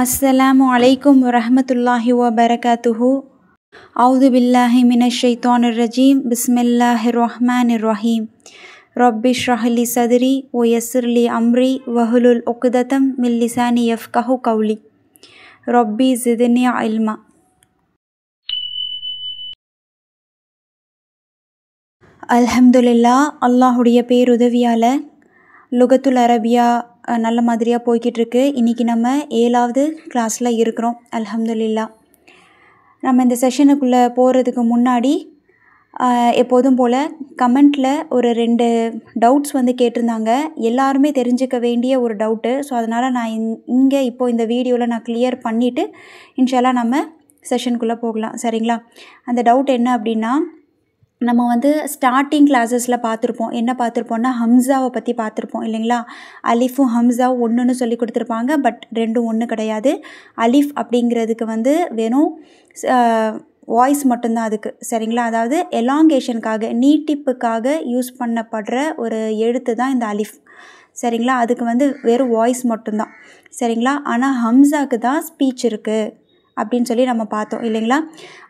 अस्सलामु अलैकुम वरहमतुल्लाहि वबरकातुहु। औज़ु बिल्लाहि मिनश शैतानिर रजीम। बिस्मिल्लाहिर रहमानिर रहीम। रब्बि इश्रह लि सदरी व यस्सिर लि अम्री वहलुल उक़दतम मिन लिसानी यफ़क़हु क़ौली। रब्बी ज़िदनी इल्मा। அல்ஹம்துலில்லாஹ். அல்லாஹுடைய பேருதவியால் லுகத்துல் அரபியா நல்ல மாதிரியாக போய்கிட்டு இருக்கு. இன்றைக்கி நம்ம 7வது கிளாஸில் இருக்கிறோம். அல்ஹம்துலில்லாஹ். நம்ம இந்த செஷனுக்குள்ளே போகிறதுக்கு முன்னாடி எப்போதும் போல் கமெண்ட்டில் ஒரு 2 டவுட்ஸ் கேட்டிருந்தாங்க. எல்லாருமே தெரிஞ்சுக்க வேண்டிய ஒரு டவுட்டு. ஸோ அதனால் நான் இங்கே இப்போது இந்த வீடியோவில் நான் கிளியர் பண்ணிவிட்டு இன்ஷால்லா நம்ம செஷனுக்குள்ளே போகலாம். சரிங்களா? அந்த டவுட் என்ன அப்படின்னா, நம்ம ஸ்டார்டிங் கிளாஸஸில் பார்த்துருப்போம். என்ன பார்த்துருப்போம்னா, ஹம்ஸாவை பற்றி பார்த்துருப்போம் இல்லைங்களா? அலிஃபும் ஹம்ஸாவும் ஒன்றுன்னு சொல்லி கொடுத்துருப்பாங்க. பட் ரெண்டும் ஒன்று கிடையாது. அலிஃப் அப்படிங்கிறதுக்கு வெறும் வாய்ஸ் மட்டும்தான் அதுக்கு. சரிங்களா? அதாவது எலாங்கேஷனுக்காக, நீட்டிப்புக்காக யூஸ் பண்ணப்படுற ஒரு எழுத்து தான் இந்த அலிஃப். சரிங்களா? அதுக்கு வெறும் வாய்ஸ் மட்டும்தான். சரிங்களா? ஆனால் ஹம்ஸாவுக்கு தான் ஸ்பீச் இருக்குது அப்படின்னு சொல்லி நம்ம பார்த்தோம் இல்லைங்களா?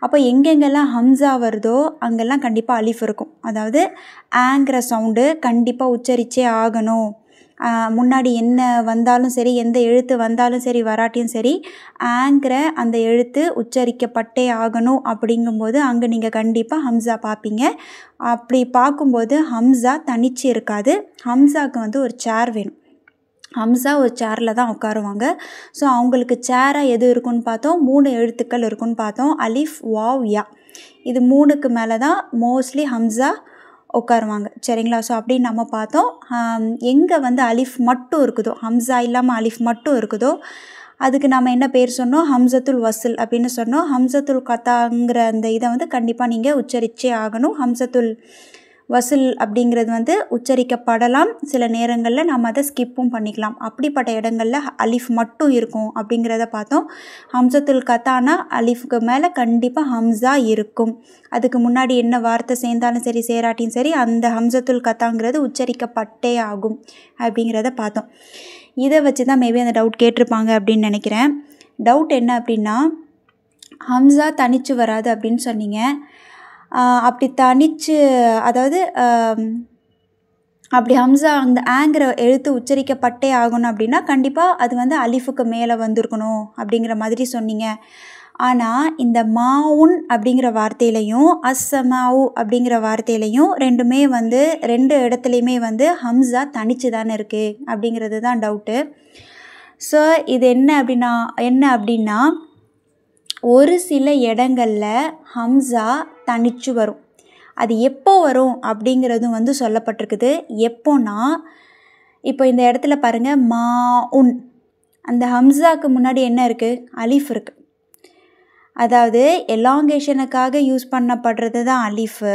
அப்போ எங்கெங்கெல்லாம் ஹம்ஸா வருதோ அங்கெல்லாம் கண்டிப்பாக அலிஃப் இருக்கும். அதாவது ஆங்கிற சவுண்டு கண்டிப்பாக உச்சரித்தே ஆகணும். முன்னாடி என்ன வந்தாலும் சரி, எந்த எழுத்து வந்தாலும் சரி வராட்டியும் சரி, ஆங்கிற அந்த எழுத்து உச்சரிக்கப்பட்டே ஆகணும். அப்படிங்கும்போது அங்கே நீங்கள் கண்டிப்பாக ஹம்ஸா பார்ப்பீங்க. அப்படி பார்க்கும்போது ஹம்ஸா தனிச்சு இருக்காது. ஹம்ஸாவுக்கு ஒரு சேர் வேணும். ஹம்ஸா ஒரு சேரில் தான் உட்காருவாங்க. ஸோ அவங்களுக்கு சேராக எது இருக்குன்னு பார்த்தோம், 3 எழுத்துக்கள் இருக்குன்னு பார்த்தோம். அலிஃப், வாவ், யா. இது 3க்கு மேலே தான் மோஸ்ட்லி ஹம்ஸா உட்காருவாங்க. சரிங்களா? ஸோ அப்படின்னு நம்ம பார்த்தோம். எங்கே அலிஃப் மட்டும் இருக்குதோ, ஹம்ஸா இல்லாமல் அலிஃப் மட்டும் இருக்குதோ, அதுக்கு நம்ம என்ன பேர் சொன்னோம்? ஹம்ஸத்துல் வஸ்ல் அப்படின்னு சொன்னோம். ஹம்ஸத்துல் கத்தாங்கிற அந்த இதை கண்டிப்பாக நீங்கள் உச்சரித்தே ஆகணும். ஹம்ஸத்துல் வசூல் அப்படிங்கிறது உச்சரிக்கப்படலாம். சில நேரங்களில் நம்ம அதை ஸ்கிப்பும் பண்ணிக்கலாம். அப்படிப்பட்ட இடங்களில் அலிஃப் மட்டும் இருக்கும் அப்படிங்கிறத பார்த்தோம். ஹம்ஸத்துல் கத்தானா அலிஃப்க்கு மேலே கண்டிப்பாக ஹம்ஸா இருக்கும். அதுக்கு முன்னாடி என்ன வார்த்தை சேர்ந்தாலும் சரி, சேராட்டியும் சரி, அந்த ஹம்ஸத்துல் கத்தாங்கிறது உச்சரிக்கப்பட்டே ஆகும் அப்படிங்கிறத பார்த்தோம். இதை வச்சு தான் மேபி அந்த டவுட் கேட்டிருப்பாங்க அப்படின்னு நினைக்கிறேன். டவுட் என்ன அப்படின்னா, ஹம்ஸா தனிச்சு வராது அப்படின்னு சொன்னீங்க. அப்படி தனிச்சு, அதாவது அப்படி ஹம்ஸா அந்த ஆங்கிற எழுத்து உச்சரிக்கப்பட்டே ஆகணும் அப்படின்னா கண்டிப்பாக அது அலிஃபுக்கு மேலே வந்திருக்கணும் அப்படிங்கிற மாதிரி சொன்னீங்க. ஆனால் இந்த மாவுன் அப்படிங்கிற வார்த்தையிலையும் அஸ்ஸமாவு அப்படிங்கிற வார்த்தையிலையும் ரெண்டுமே 2 இடத்துலையுமே ஹம்ஸா தனிச்சு தானே இருக்குது அப்படிங்கிறது தான் டவுட்டு. ஸோ இது என்ன அப்படின்னா ஒரு சில இடங்களில் ஹம்ஸா தனிச்சு வரும். அது எப்போ வரும் அப்படிங்கிறதும் சொல்லப்பட்டிருக்குது. எப்போனா, இப்போ இந்த இடத்துல பாருங்கள், மா உன், அந்த ஹம்ஸாவுக்கு முன்னாடி என்ன இருக்குது? அலிஃப் இருக்குது. அதாவது எலாங்கேஷனுக்காக யூஸ் பண்ணப்படுறது தான் அலிஃபு.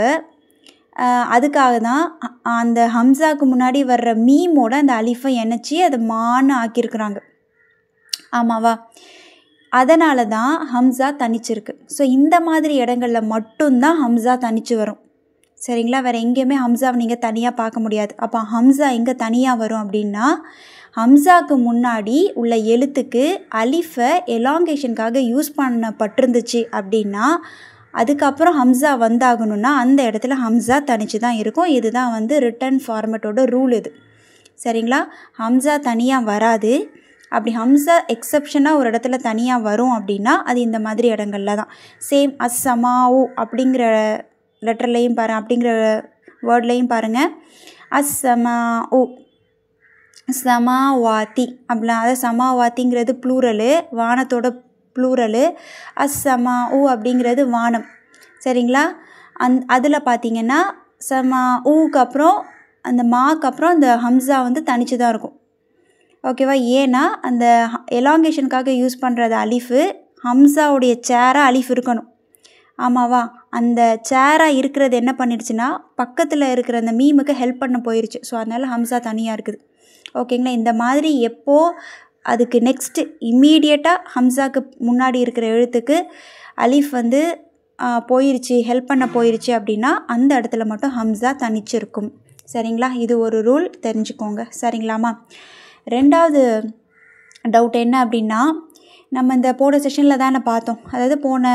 அதுக்காக தான் அந்த ஹம்ஸாவுக்கு முன்னாடி வர்ற மீமோட அந்த அலிஃபை இணைச்சி அதை மான்னு ஆக்கியிருக்கிறாங்க. ஆமாவா? அதனால தான் ஹம்ஸா தனிச்சிருக்கு. ஸோ இந்த மாதிரி இடங்களில் மட்டும்தான் ஹம்ஸா தனிச்சு வரும். சரிங்களா? வேறு எங்கேயுமே ஹம்ஸாவை நீங்கள் தனியாக பார்க்க முடியாது. அப்போ ஹம்ஸா எங்கே தனியாக வரும் அப்படின்னா, ஹம்ஸாவுக்கு முன்னாடி உள்ள எழுத்துக்கு அலிஃபை எலாங்கேஷனுக்காக யூஸ் பண்ணப்பட்டிருந்துச்சு அப்படின்னா, அதுக்கப்புறம் ஹம்ஸா வந்தாகணும்னா அந்த இடத்துல ஹம்ஸா தனிச்சு தான் இருக்கும். இதுதான் ரிட்டன் ஃபார்மேட்டோட ரூல் இது. சரிங்களா? ஹம்ஸா தனியாக வராது. அப்படி ஹம்ஸா எக்ஸப்ஷனாக ஒரு இடத்துல தனியாக வரும் அப்படின்னா அது இந்த மாதிரி இடங்களில் தான். சேம் அஸ்ஸமாவு அப்படிங்கிற லெட்டர்லையும் அப்படிங்கிற வேர்ட்லையும் பாருங்கள். அஸ்ஸமாஉ, சமாவாத்தி அப்படிலாம். அதாவது சமாவாத்திங்கிறது ப்ளூரலு, வானத்தோட ப்ளூரலு. அஸ்ஸமாஉ அப்படிங்கிறது வானம். சரிங்களா? அதில் பார்த்திங்கன்னா சமாஉக்கு அப்புறம் அந்த மாக்கு அப்புறம் அந்த ஹம்ஸா தனிச்சு தான் இருக்கும். ஓகேவா? ஏன்னா அந்த எலாங்கேஷனுக்காக யூஸ் பண்ணுறது அலிஃபு. ஹம்ஸாவுடைய சேராக அலிஃப் இருக்கணும். ஆமாவா? அந்த சேராக இருக்கிறது என்ன பண்ணிடுச்சுன்னா பக்கத்தில் இருக்கிற அந்த மீமுக்கு ஹெல்ப் பண்ண போயிடுச்சு. ஸோ அதனால் ஹம்ஸா தனியாக இருக்குது. ஓகேங்களா? இந்த மாதிரி எப்போது அதுக்கு நெக்ஸ்ட்டு இம்மீடியட்டாக ஹம்ஸாவுக்கு முன்னாடி இருக்கிற எழுத்துக்கு அலிஃப் போயிடுச்சு, ஹெல்ப் பண்ண போயிடுச்சு அப்படின்னா அந்த இடத்துல மட்டும் ஹம்ஸா தனிச்சு இருக்கும். சரிங்களா? இது ஒரு ரூல், தெரிஞ்சுக்கோங்க. சரிங்களாம்மா? 2வது டவுட் என்ன அப்படின்னா, நம்ம இந்த போன செஷனில் தானே பார்த்தோம். அதாவது போன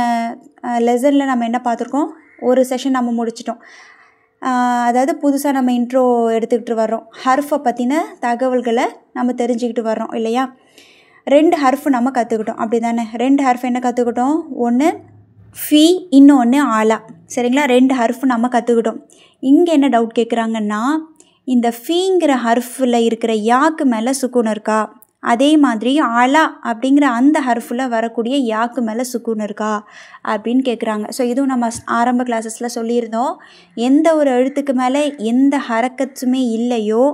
லெசனில் நம்ம என்ன பார்த்துருக்கோம், ஒரு செஷன் நம்ம முடிச்சிட்டோம். அதாவது புதுசாக நம்ம இன்ட்ரோ எடுத்துக்கிட்டு வர்றோம். ஹர்ஃபை பற்றின தகவல்களை நம்ம தெரிஞ்சுக்கிட்டு வர்றோம் இல்லையா. 2 ஹர்ஃபு நம்ம கற்றுக்கிட்டோம், அப்படி தானே. 2 ஹர்ஃப் என்ன கற்றுக்கிட்டோம், ஒன்று ஃபீ, இன்னொன்று ஆலா. சரிங்களா, 2 ஹர்ஃபு நம்ம கற்றுக்கிட்டோம். இங்கே என்ன டவுட் கேட்குறாங்கன்னா, இந்த ஃபீங்கிற ஹர்ஃபில் இருக்கிற யாக்கு மேலே சுக்கூன் இருக்கா, அதே மாதிரி ஆலா அப்படிங்கிற அந்த ஹர்ஃபில் வரக்கூடிய யாக்கு மேலே சுக்கூன் இருக்கா அப்படின்னு கேட்குறாங்க. ஸோ இதுவும் நம்ம ஆரம்ப கிளாஸஸில் சொல்லியிருந்தோம். எந்த ஒரு எழுத்துக்கு மேலே எந்த ஹரக்கத்துமே இல்லையோ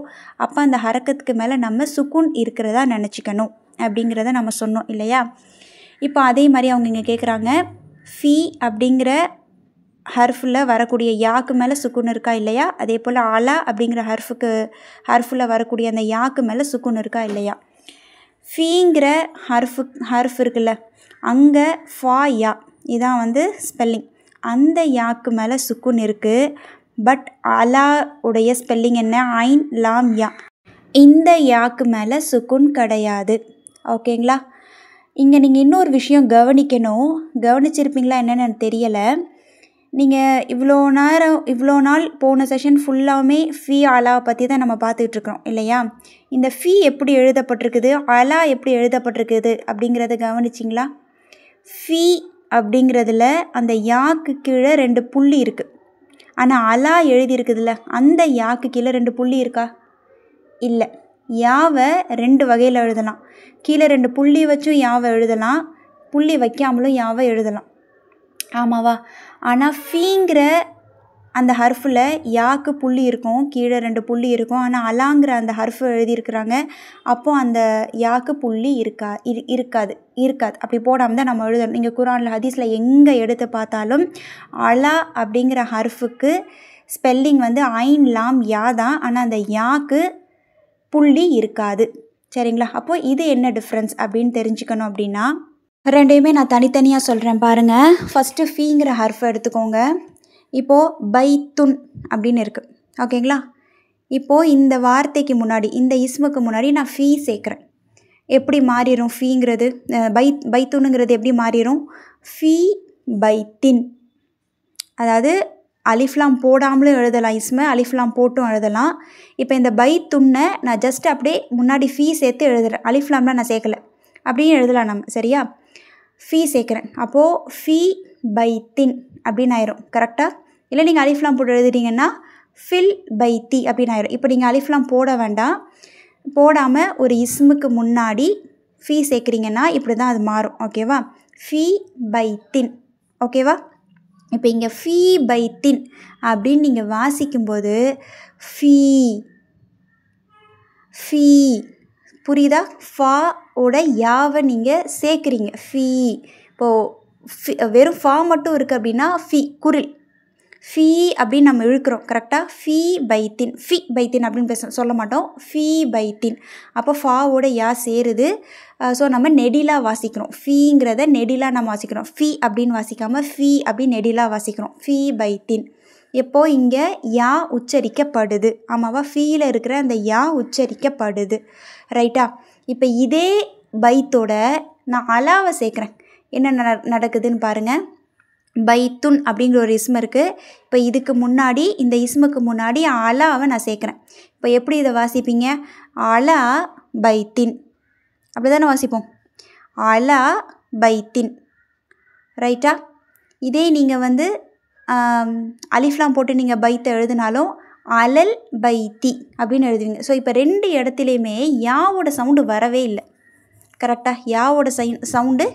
அப்போ அந்த ஹரக்கத்துக்கு மேலே நம்ம சுக்கூன் இருக்கிறதா நினச்சிக்கணும் அப்படிங்கிறத நம்ம சொன்னோம் இல்லையா. இப்போ அதே மாதிரி அவங்க இங்கே கேட்குறாங்க, ஃபீ அப்படிங்கிற ஹர்ஃபில் வரக்கூடிய யாக்கு மேலே சுக்கூன் இருக்கா இல்லையா, அதே போல் ஆலா அப்படிங்கிற ஹர்ஃபில் வரக்கூடிய அந்த யாக்கு மேலே சுக்கூன் இருக்கா இல்லையா. ஃபீங்கிற ஹர்ஃப் இருக்குல்ல, அங்கே ஃபா யா இதான் வந்து ஸ்பெல்லிங். அந்த யாக்கு மேலே சுக்கூன் இருக்குது. பட் அலா உடைய ஸ்பெல்லிங் என்ன, ஐன் லாம் யா. இந்த யாக்கு மேலே சுக்கூன் கிடையாது. ஓகேங்களா. இங்கே நீங்கள் இன்னொரு விஷயம் கவனிக்கணும். கவனிச்சிருப்பீங்களா என்னென்னு எனக்கு தெரியலை. நீங்கள் இவ்வளோ நாள் போன செஷன் ஃபுல்லாமே ஃபீ அலாவை பற்றி தான் நம்ம பார்த்துட்ருக்குறோம் இல்லையா. இந்த ஃபீ எப்படி எழுதப்பட்டிருக்குது, அலா எப்படி எழுதப்பட்டிருக்குது அப்படிங்கிறத கவனிச்சிங்களா. ஃபீ அப்படிங்கிறதுல அந்த யாக்கு கீழே 2 புள்ளி இருக்குது. ஆனால் அலா எழுதியிருக்குதுல்ல, அந்த யாக்கு கீழே 2 புள்ளி இருக்கா, இல்லை. யாவை 2 வகையில் எழுதலாம். கீழே 2 புள்ளி வச்சும் யாவை எழுதலாம், புள்ளி வைக்காமலும் யாவை எழுதலாம், ஆமாவா. ஆனால் ஃபீங்கிற அந்த ஹர்ஃபில் யாக்கு புள்ளி இருக்கும், கீழே 2 புள்ளி இருக்கும். ஆனால் அலாங்கிற அந்த ஹர்ஃபு எழுதியிருக்கிறாங்க, அப்போது அந்த யாக்கு புள்ளி இருக்காது. அப்படி போடாமல் தான் நம்ம எழுதணும். நீங்கள் குரானில் ஹதீஸில் எங்கே எடுத்து பார்த்தாலும் அலா அப்படிங்கிற ஹர்ஃபுக்கு ஸ்பெல்லிங் வந்து ஐன் லாம் யா தான். ஆனால் அந்த யாக்கு புள்ளி இருக்காது. சரிங்களா. அப்போது இது என்ன டிஃப்ரென்ஸ் அப்படின்னு தெரிஞ்சுக்கணும். அப்படின்னா ரெண்டையுமே நான் தனித்தனியாக சொல்கிறேன் பாருங்கள். ஃபஸ்ட்டு ஃபீங்கிற ஹர்ஃபை எடுத்துக்கோங்க. இப்போது பைத்துன் அப்படின்னு இருக்குது, ஓகேங்களா. இப்போது இந்த வார்த்தைக்கு முன்னாடி, இந்த இஸ்முக்கு முன்னாடி நான் ஃபீ சேர்க்குறேன். எப்படி மாறிடும் ஃபீங்கிறது, பைத்துனுங்கிறது எப்படி மாறிடும், ஃபீ பைத்தின். அதாவது அலிஃப்லாம் போடாமலும் எழுதலாம், இஸ்மை அலிஃப்லாம் போட்டும் எழுதலாம். இப்போ இந்த பைத்துன்னை நான் ஜஸ்ட் அப்படியே முன்னாடி ஃபீ சேர்த்து எழுதுறேன், அலிஃப்லாம்லாம் நான் சேர்க்கலை, அப்படியும் எழுதலாம் நம்ம. சரியா, ஃபீ சேர்க்குறேன். அப்போது ஃபீ பைத்தின் அப்படின்னு ஆயிரும். கரெக்டாக. இல்லை நீங்கள் அலிஃப்லாம் போட்டு எழுதிட்டீங்கன்னா ஃபில் பைத்தி அப்படின்னு ஆயிரும். இப்போ நீங்கள் அலிஃப்லாம் போட வேண்டாம், போடாமல் ஒரு இஸ்முக்கு முன்னாடி ஃபீ சேர்க்குறீங்கன்னா இப்படி தான் அது மாறும். ஓகேவா, ஃபீ பைத்தின். ஓகேவா. இப்போ இங்கே ஃபீ பைத்தின் அப்படின்னு நீங்கள் வாசிக்கும்போது ஃபீ புரியுதா, ஃபா ஓட யாவை நீங்கள் சேர்க்குறீங்க, ஃபீ. இப்போது வெறும் ஃபா மட்டும் இருக்குது அப்படின்னா ஃபீ குரில், ஃபீ அப்படின்னு நம்ம இழுக்கிறோம். கரெக்டாக, ஃபீ பைத்தின் அப்படின்னு சொல்ல மாட்டோம், ஃபீ பைத்தின். அப்போ ஃபாவோட யா சேருது. ஸோ நம்ம நெடிலா வாசிக்கிறோம், ஃபீங்கிறத நெடிலா நம்ம வாசிக்கிறோம். ஃபீ அப்படின்னு வாசிக்காமல் ஃபீ அப்படின்னு நெடிலா வாசிக்கிறோம், ஃபீ பைத்தின். எப்போது இங்கே யா உச்சரிக்கப்படுது, ஆமாவா, ஃபீயில் இருக்கிற அந்த யா உச்சரிக்கப்படுது. ரைட்டா. இப்போ இதே பைத்தோட நான் அலாவை சேர்க்குறேன். என்ன நடக்குதுன்னு பாருங்கள். பைத்துன் அப்படிங்கிற ஒரு இஸ்மு இருக்குது. இப்போ இதுக்கு முன்னாடி, இந்த இஸ்முக்கு முன்னாடி அலாவை நான் சேர்க்குறேன். இப்போ எப்படி இதை வாசிப்பீங்க, அலா பைத்தின், அப்படி தானே வாசிப்போம், அலா பைத்தின். ரைட்டா. இதே நீங்கள் வந்து அலிஃப்லாம் போட்டு நீங்கள் பைத்தை எழுதினாலும் அலல் பைத்தி அப்படின்னு எழுதுவீங்க. ஸோ இப்போ 2 இடத்துலையுமே யாவோட சவுண்டு வரவே இல்லை. கரெக்டாக, யாவோட சவுண்டு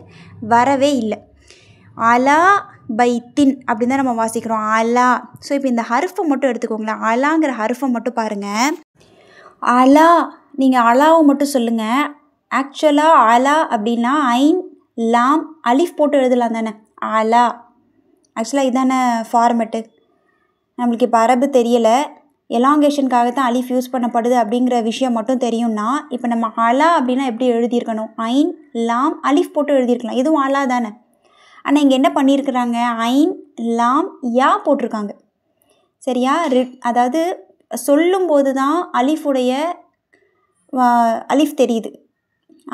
வரவே இல்லை. அலா பைத்தின் அப்படின்னு தான் நம்ம வாசிக்கிறோம், அலா. ஸோ இப்போ இந்த ஹர்ஃபை மட்டும் எடுத்துக்கோங்களேன், அலாங்கிற ஹர்ஃபை மட்டும் பாருங்கள். அலா, நீங்கள் அலாவை மட்டும் சொல்லுங்கள். ஆக்சுவலாக அலா அப்படின்னா ஐன் லாம் அலிஃப் போட்டு எழுதலாம் தானே, அலா. ஆக்சுவலாக இதான ஃபார்மெட்டு. நம்மளுக்கு இப்போ அரபு தெரியலை, எலாங்கேஷனுக்காக தான் அலிஃப் யூஸ் பண்ணப்படுது அப்படிங்கிற விஷயம் மட்டும் தெரியும்னா, இப்போ நம்ம அலா அப்படின்னா எப்படி எழுதியிருக்கணும், ஐன் லாம் அலிஃப் போட்டு எழுதியிருக்கலாம், இதுவும் அலா தானே. ஆனால் இங்கே என்ன பண்ணியிருக்கிறாங்க, ஐன் லாம் யா போட்டிருக்காங்க. சரியா. அதாவது சொல்லும்போது தான் அலிஃபுடைய அலிஃப் தெரியுது,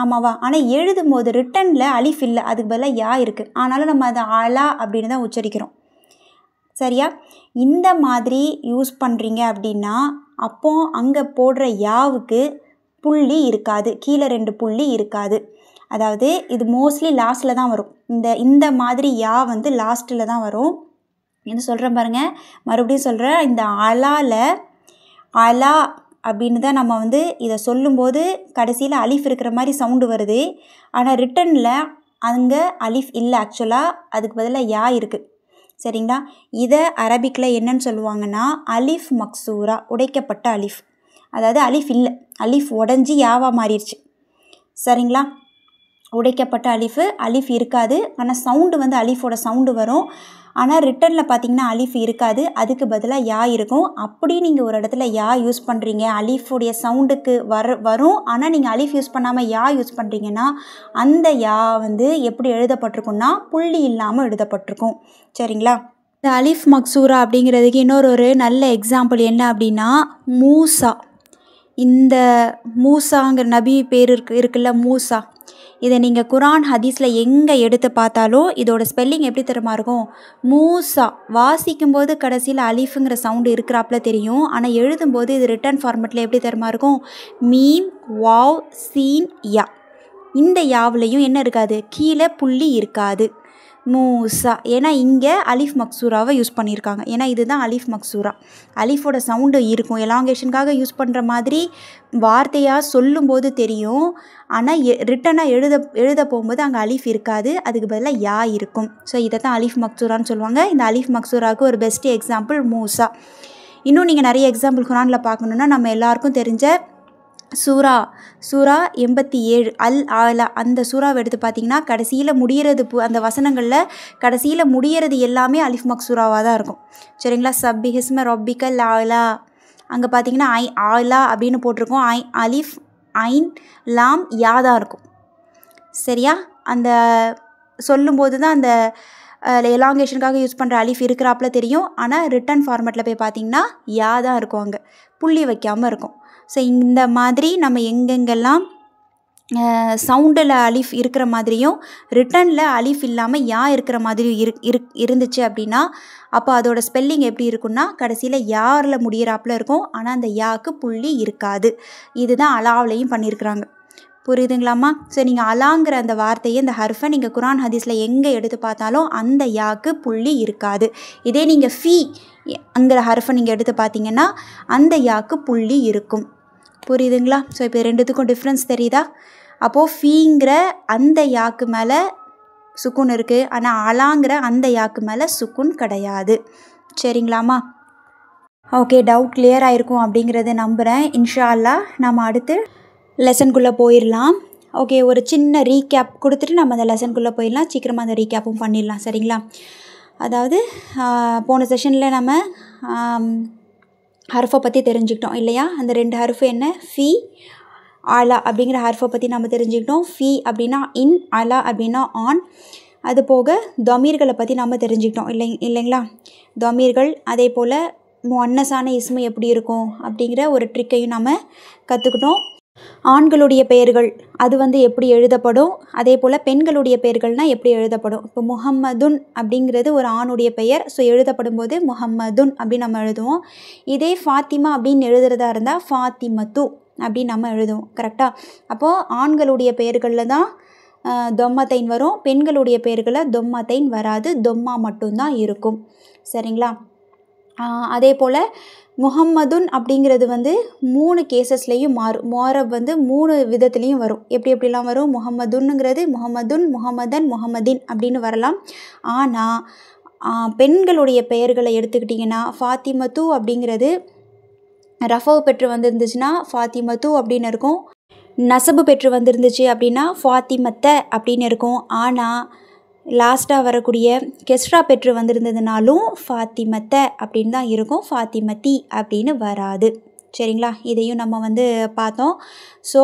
ஆமாவா? ஆனால் எழுதும்போது ரிட்டனில் அலிஃப் இல்லை, அதுக்கு பதிலாக யா இருக்குது. ஆனாலும் நம்ம அதை அலா அப்படின்னு தான் உச்சரிக்கிறோம். சரியா? இந்த மாதிரி யூஸ் பண்ணுறீங்க அப்படின்னா அப்போ அங்கே போடுற யாவுக்கு புள்ளி இருக்காது, கீழே 2 புள்ளி இருக்காது. அதாவது இது மோஸ்ட்லி லாஸ்ட்டில் தான் வரும். இந்த மாதிரி யா வந்து லாஸ்ட்டில் தான் வரும். என்ன சொல்கிறேன் பாருங்கள், மறுபடியும் சொல்கிறேன். இந்த அலா அப்படின்னு தான் நம்ம வந்து இதை சொல்லும்போது கடைசியில் அலிஃப் இருக்கிற மாதிரி சவுண்டு வருது. ஆனால் ரிட்டனில் அங்கே அலிஃப் இல்லை, ஆக்சுவலாக அதுக்கு பதிலாக யா இருக்குது. சரிங்களா? இதை அரபிக்கில் என்னன்னு சொல்லுவாங்கன்னா அலிஃப் மக்சூரா, உடைக்கப்பட்ட அலிஃப். அதாவது அலிஃப் இல்லை, அலிஃப் உடஞ்சி யாவா மாறிடுச்சு. சரிங்களா? உடைக்கப்பட்ட அலிஃப் இருக்காது. ஆனால் சவுண்டு வந்து அலிஃபோட சவுண்டு வரும். ஆனால் ரிட்டனில் பார்த்திங்கன்னா அலிஃப் இருக்காது, அதுக்கு பதிலாக யா இருக்கும். அப்படி நீங்கள் ஒரு இடத்துல யா யூஸ் பண்ணுறீங்க, அலிஃபுடைய சவுண்டுக்கு வரும். ஆனால் நீங்கள் அலிஃப் யூஸ் பண்ணாமல் யா யூஸ் பண்ணுறீங்கன்னா அந்த யா வந்து எப்படி எழுதப்பட்டிருக்குன்னா புள்ளி இல்லாமல் எழுதப்பட்டிருக்கும். சரிங்களா? இந்த அலிஃப் மக்சூரா அப்படிங்கிறதுக்கு இன்னொரு நல்ல எக்ஸாம்பிள் என்ன அப்படின்னா மூசா. இந்த மூசாங்கிற நபி பேர் இருக்குல்ல, மூசா. இதை நீங்கள் குரான் ஹதீஸில் எங்கே எடுத்து பார்த்தாலும் இதோட ஸ்பெல்லிங் எப்படி தெரியுமா இருக்கும்? மூசா. வாசிக்கும்போது கடைசியில் அலிஃபுங்கிற சவுண்டு இருக்கிறாப்புல தெரியும். ஆனால் எழுதும்போது இது ரிட்டன் ஃபார்மெட்டில் எப்படி தெரியுமா இருக்கும்? மீம் வாவ் சீன் யா. இந்த யாவுலையும் என்ன இருக்காது? கீழே புள்ளி இருக்காது. மூசா. ஏன்னா இங்கே அலிஃப் மக்சூராவை யூஸ் பண்ணியிருக்காங்க. ஏன்னா இதுதான் அலிஃப் மக்சூரா. அலிஃபோட சவுண்டு இருக்கும், எலாங்கேஷனுக்காக யூஸ் பண்ணுற மாதிரி வார்த்தையாக சொல்லும்போது தெரியும். ஆனால் ரிட்டனாக எழுத போகும்போது அங்கே அலிஃப் இருக்காது, அதுக்கு பதிலாக யா இருக்கும். ஸோ இதை தான் அலிஃப் மக்சூரான்னு சொல்லுவாங்க. இந்த அலிஃப் மக்சூராவுக்கு ஒரு பெஸ்ட் எக்ஸாம்பிள் மூசா. இன்னும் நீங்கள் நிறைய எக்ஸாம்பிள் குரானில் பார்க்கணுன்னா நம்ம எல்லாருக்கும் தெரிஞ்ச சூரா 87 அல் ஆலா, அந்த சூறாவை எடுத்து பார்த்தீங்கன்னா கடைசியில் முடிகிறது அந்த வசனங்களில் கடைசியில் முடிகிறது எல்லாமே அலிஃப் மக்சூராவாக தான் இருக்கும். சரிங்களா? சப்பி ஹிஸ்ம ரொப்பிக்கல் ஆலா, அங்கே பார்த்தீங்கன்னா ஆலா அப்படின்னு போட்டிருக்கோம். அலிஃப் ஐன் லாம் யா தான் இருக்கும். சரியா? அந்த சொல்லும்போது தான் அந்த எலாங்கேஷனுக்காக யூஸ் பண்ணுற அலிஃப் இருக்கிறாப்புல தெரியும். ஆனால் ரிட்டன் ஃபார்மேட்டில் போய் பார்த்தீங்கன்னா யா தான் இருக்கும், அங்கே புள்ளி வைக்காமல் இருக்கும். ஸோ இந்த மாதிரி நம்ம எங்கெங்கெல்லாம் சவுண்டில் அலிஃப் இருக்கிற மாதிரியும் ரிட்டனில் அலிஃப் இல்லாமல் யா இருக்கிற மாதிரியும் இருந்துச்சு அப்படின்னா அப்போ அதோட ஸ்பெல்லிங் எப்படி இருக்குன்னா கடைசியில் யாரில் முடிகிறாப்புல இருக்கும். ஆனால் அந்த யாவுக்கு புள்ளி இருக்காது. இதுதான் அலாவிலையும் பண்ணியிருக்கிறாங்க. புரியுதுங்களாம்மா? ஸோ நீங்கள் அலாங்கிற அந்த வார்த்தையை, இந்த ஹர்ஃபை நீங்கள் குரான் ஹதீஸில் எங்கே எடுத்து பார்த்தாலும் அந்த யாவுக்கு புள்ளி இருக்காது. இதே நீங்கள் ஃபீ அங்கிற ஹர்ஃபை நீங்கள் எடுத்து பார்த்தீங்கன்னா அந்த யாவுக்கு புள்ளி இருக்கும். புரியுதுங்களா? ஸோ இப்போ ரெண்டுத்துக்கும் டிஃப்ரென்ஸ் தெரியுதா? அப்போது ஃபீங்கிற அந்த யாக்கு மேலே சுக்குன் இருக்குது, ஆனால் அலாங்கிற அந்த யாக்கு மேலே சுக்குன் கிடையாது. சரிங்களாம்மா? ஓகே, டவுட் கிளியர் ஆகிருக்கும் அப்படிங்கிறத நம்புகிறேன். இன்ஷா அல்லாஹ் நம்ம அடுத்து லெசனுக்குள்ளே போயிடலாம். ஓகே, ஒரு சின்ன ரீகேப் கொடுத்துட்டு நம்ம அந்த லெசனுக்குள்ளே போயிடலாம். சீக்கிரமாக அந்த ரீகேப்பும் பண்ணிடலாம். சரிங்களா? அதாவது போன செஷனில் நம்ம ஹர்ஃபை பற்றி தெரிஞ்சுக்கிட்டோம் இல்லையா? அந்த 2 ஹர்ஃபு என்ன? ஃபீ ஆலா அப்படிங்கிற ஹர்ஃபை பற்றி நம்ம தெரிஞ்சுக்கிட்டோம். ஃபீ அப்படின்னா இன், அலா அப்படின்னா ஆன். அது போக தொமீர்களை பற்றி நம்ம தெரிஞ்சுக்கிட்டோம் இல்லைங்களா? தொமீர்கள், அதே போல் முன்னஸான இஸ்மு எப்படி இருக்கும் அப்படிங்கிற ஒரு ட்ரிக்கையும் நம்ம கற்றுக்கிட்டோம். ஆண்களுடைய பெயர்கள் அது வந்து எப்படி எழுதப்படும், அதே போல் பெண்களுடைய பெயர்கள்னால் எப்படி எழுதப்படும். இப்போ முஹம்மதுன் அப்படிங்கிறது ஒரு ஆணுடைய பெயர். ஸோ எழுதப்படும் போது முஹம்மதுன் அப்படின்னு நம்ம எழுதுவோம். இதே ஃபாத்திமா அப்படின்னு எழுதுறதா இருந்தால் ஃபாத்திமத்து அப்படின்னு நம்ம எழுதுவோம். கரெக்டாக? அப்போது ஆண்களுடைய பெயர்களில் தான் தொம்மத்தைன் வரும், பெண்களுடைய பெயர்களில் தொம்மத்தைன் வராது, தொம்மா மட்டும்தான் இருக்கும். சரிங்களா? அதே போல் முஹம்மதுன் அப்படிங்கிறது வந்து 3 கேசஸ்லேயும் மாறும். மோரப் வந்து 3 விதத்துலேயும் வரும். எப்படிலாம் வரும்? முஹம்மதுன்னுங்கிறது முஹம்மதுன், முஹம்மதன், முஹம்மதின் அப்படின்னு வரலாம். ஆனால் பெண்களுடைய பெயர்களை எடுத்துக்கிட்டிங்கன்னா ஃபாத்திமத்து அப்படிங்கிறது ரஃபவு பெற்று வந்திருந்துச்சுன்னா ஃபாத்திமத்து அப்படின்னு இருக்கும். நசபு பெற்று வந்திருந்துச்சு அப்படின்னா ஃபாத்திமத்த அப்படின்னு இருக்கும். ஆனால் லாஸ்ட்டாக வரக்கூடிய கெஸ்ரா பெற்று வந்திருந்ததுனாலும் ஃபாத்திமத்த அப்படின்னு தான் இருக்கும், ஃபாத்திமத்தி அப்படின்னு வராது. சரிங்களா? இதையும் நம்ம வந்து பார்த்தோம். ஸோ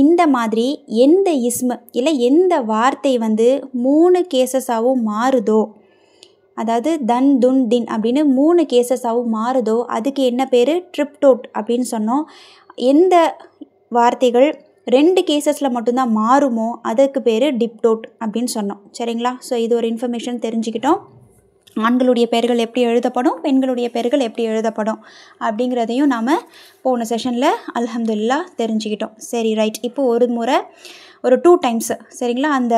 இந்த மாதிரி எந்த இஸ்மு இல்லை எந்த வார்த்தை வந்து 3 கேசஸாகவும் மாறுதோ, அதாவது தன் துன் தின் அப்படின்னு 3 கேசஸாகவும் மாறுதோ அதுக்கு என்ன பேர்? ட்ரிப்டோட் அப்படின்னு சொன்னோம். எந்த வார்த்தைகள் 2 கேசஸில் மட்டும்தான் மாறுமோ அதுக்கு பேர் டிப்டோட் அப்படின்னு சொன்னோம். சரிங்களா? ஸோ இது ஒரு இன்ஃபர்மேஷன் தெரிஞ்சுக்கிட்டோம். ஆண்களுடைய பெயர்கள் எப்படி எழுதப்படும், பெண்களுடைய பெயர்கள் எப்படி எழுதப்படும் அப்படிங்கிறதையும் நாம் போன செஷனில் அல்ஹம்துலில்லாஹ் தெரிஞ்சுக்கிட்டோம். சரி, ரைட். இப்போது ஒரு முறை ஒரு 2 டைம்ஸ் சரிங்களா அந்த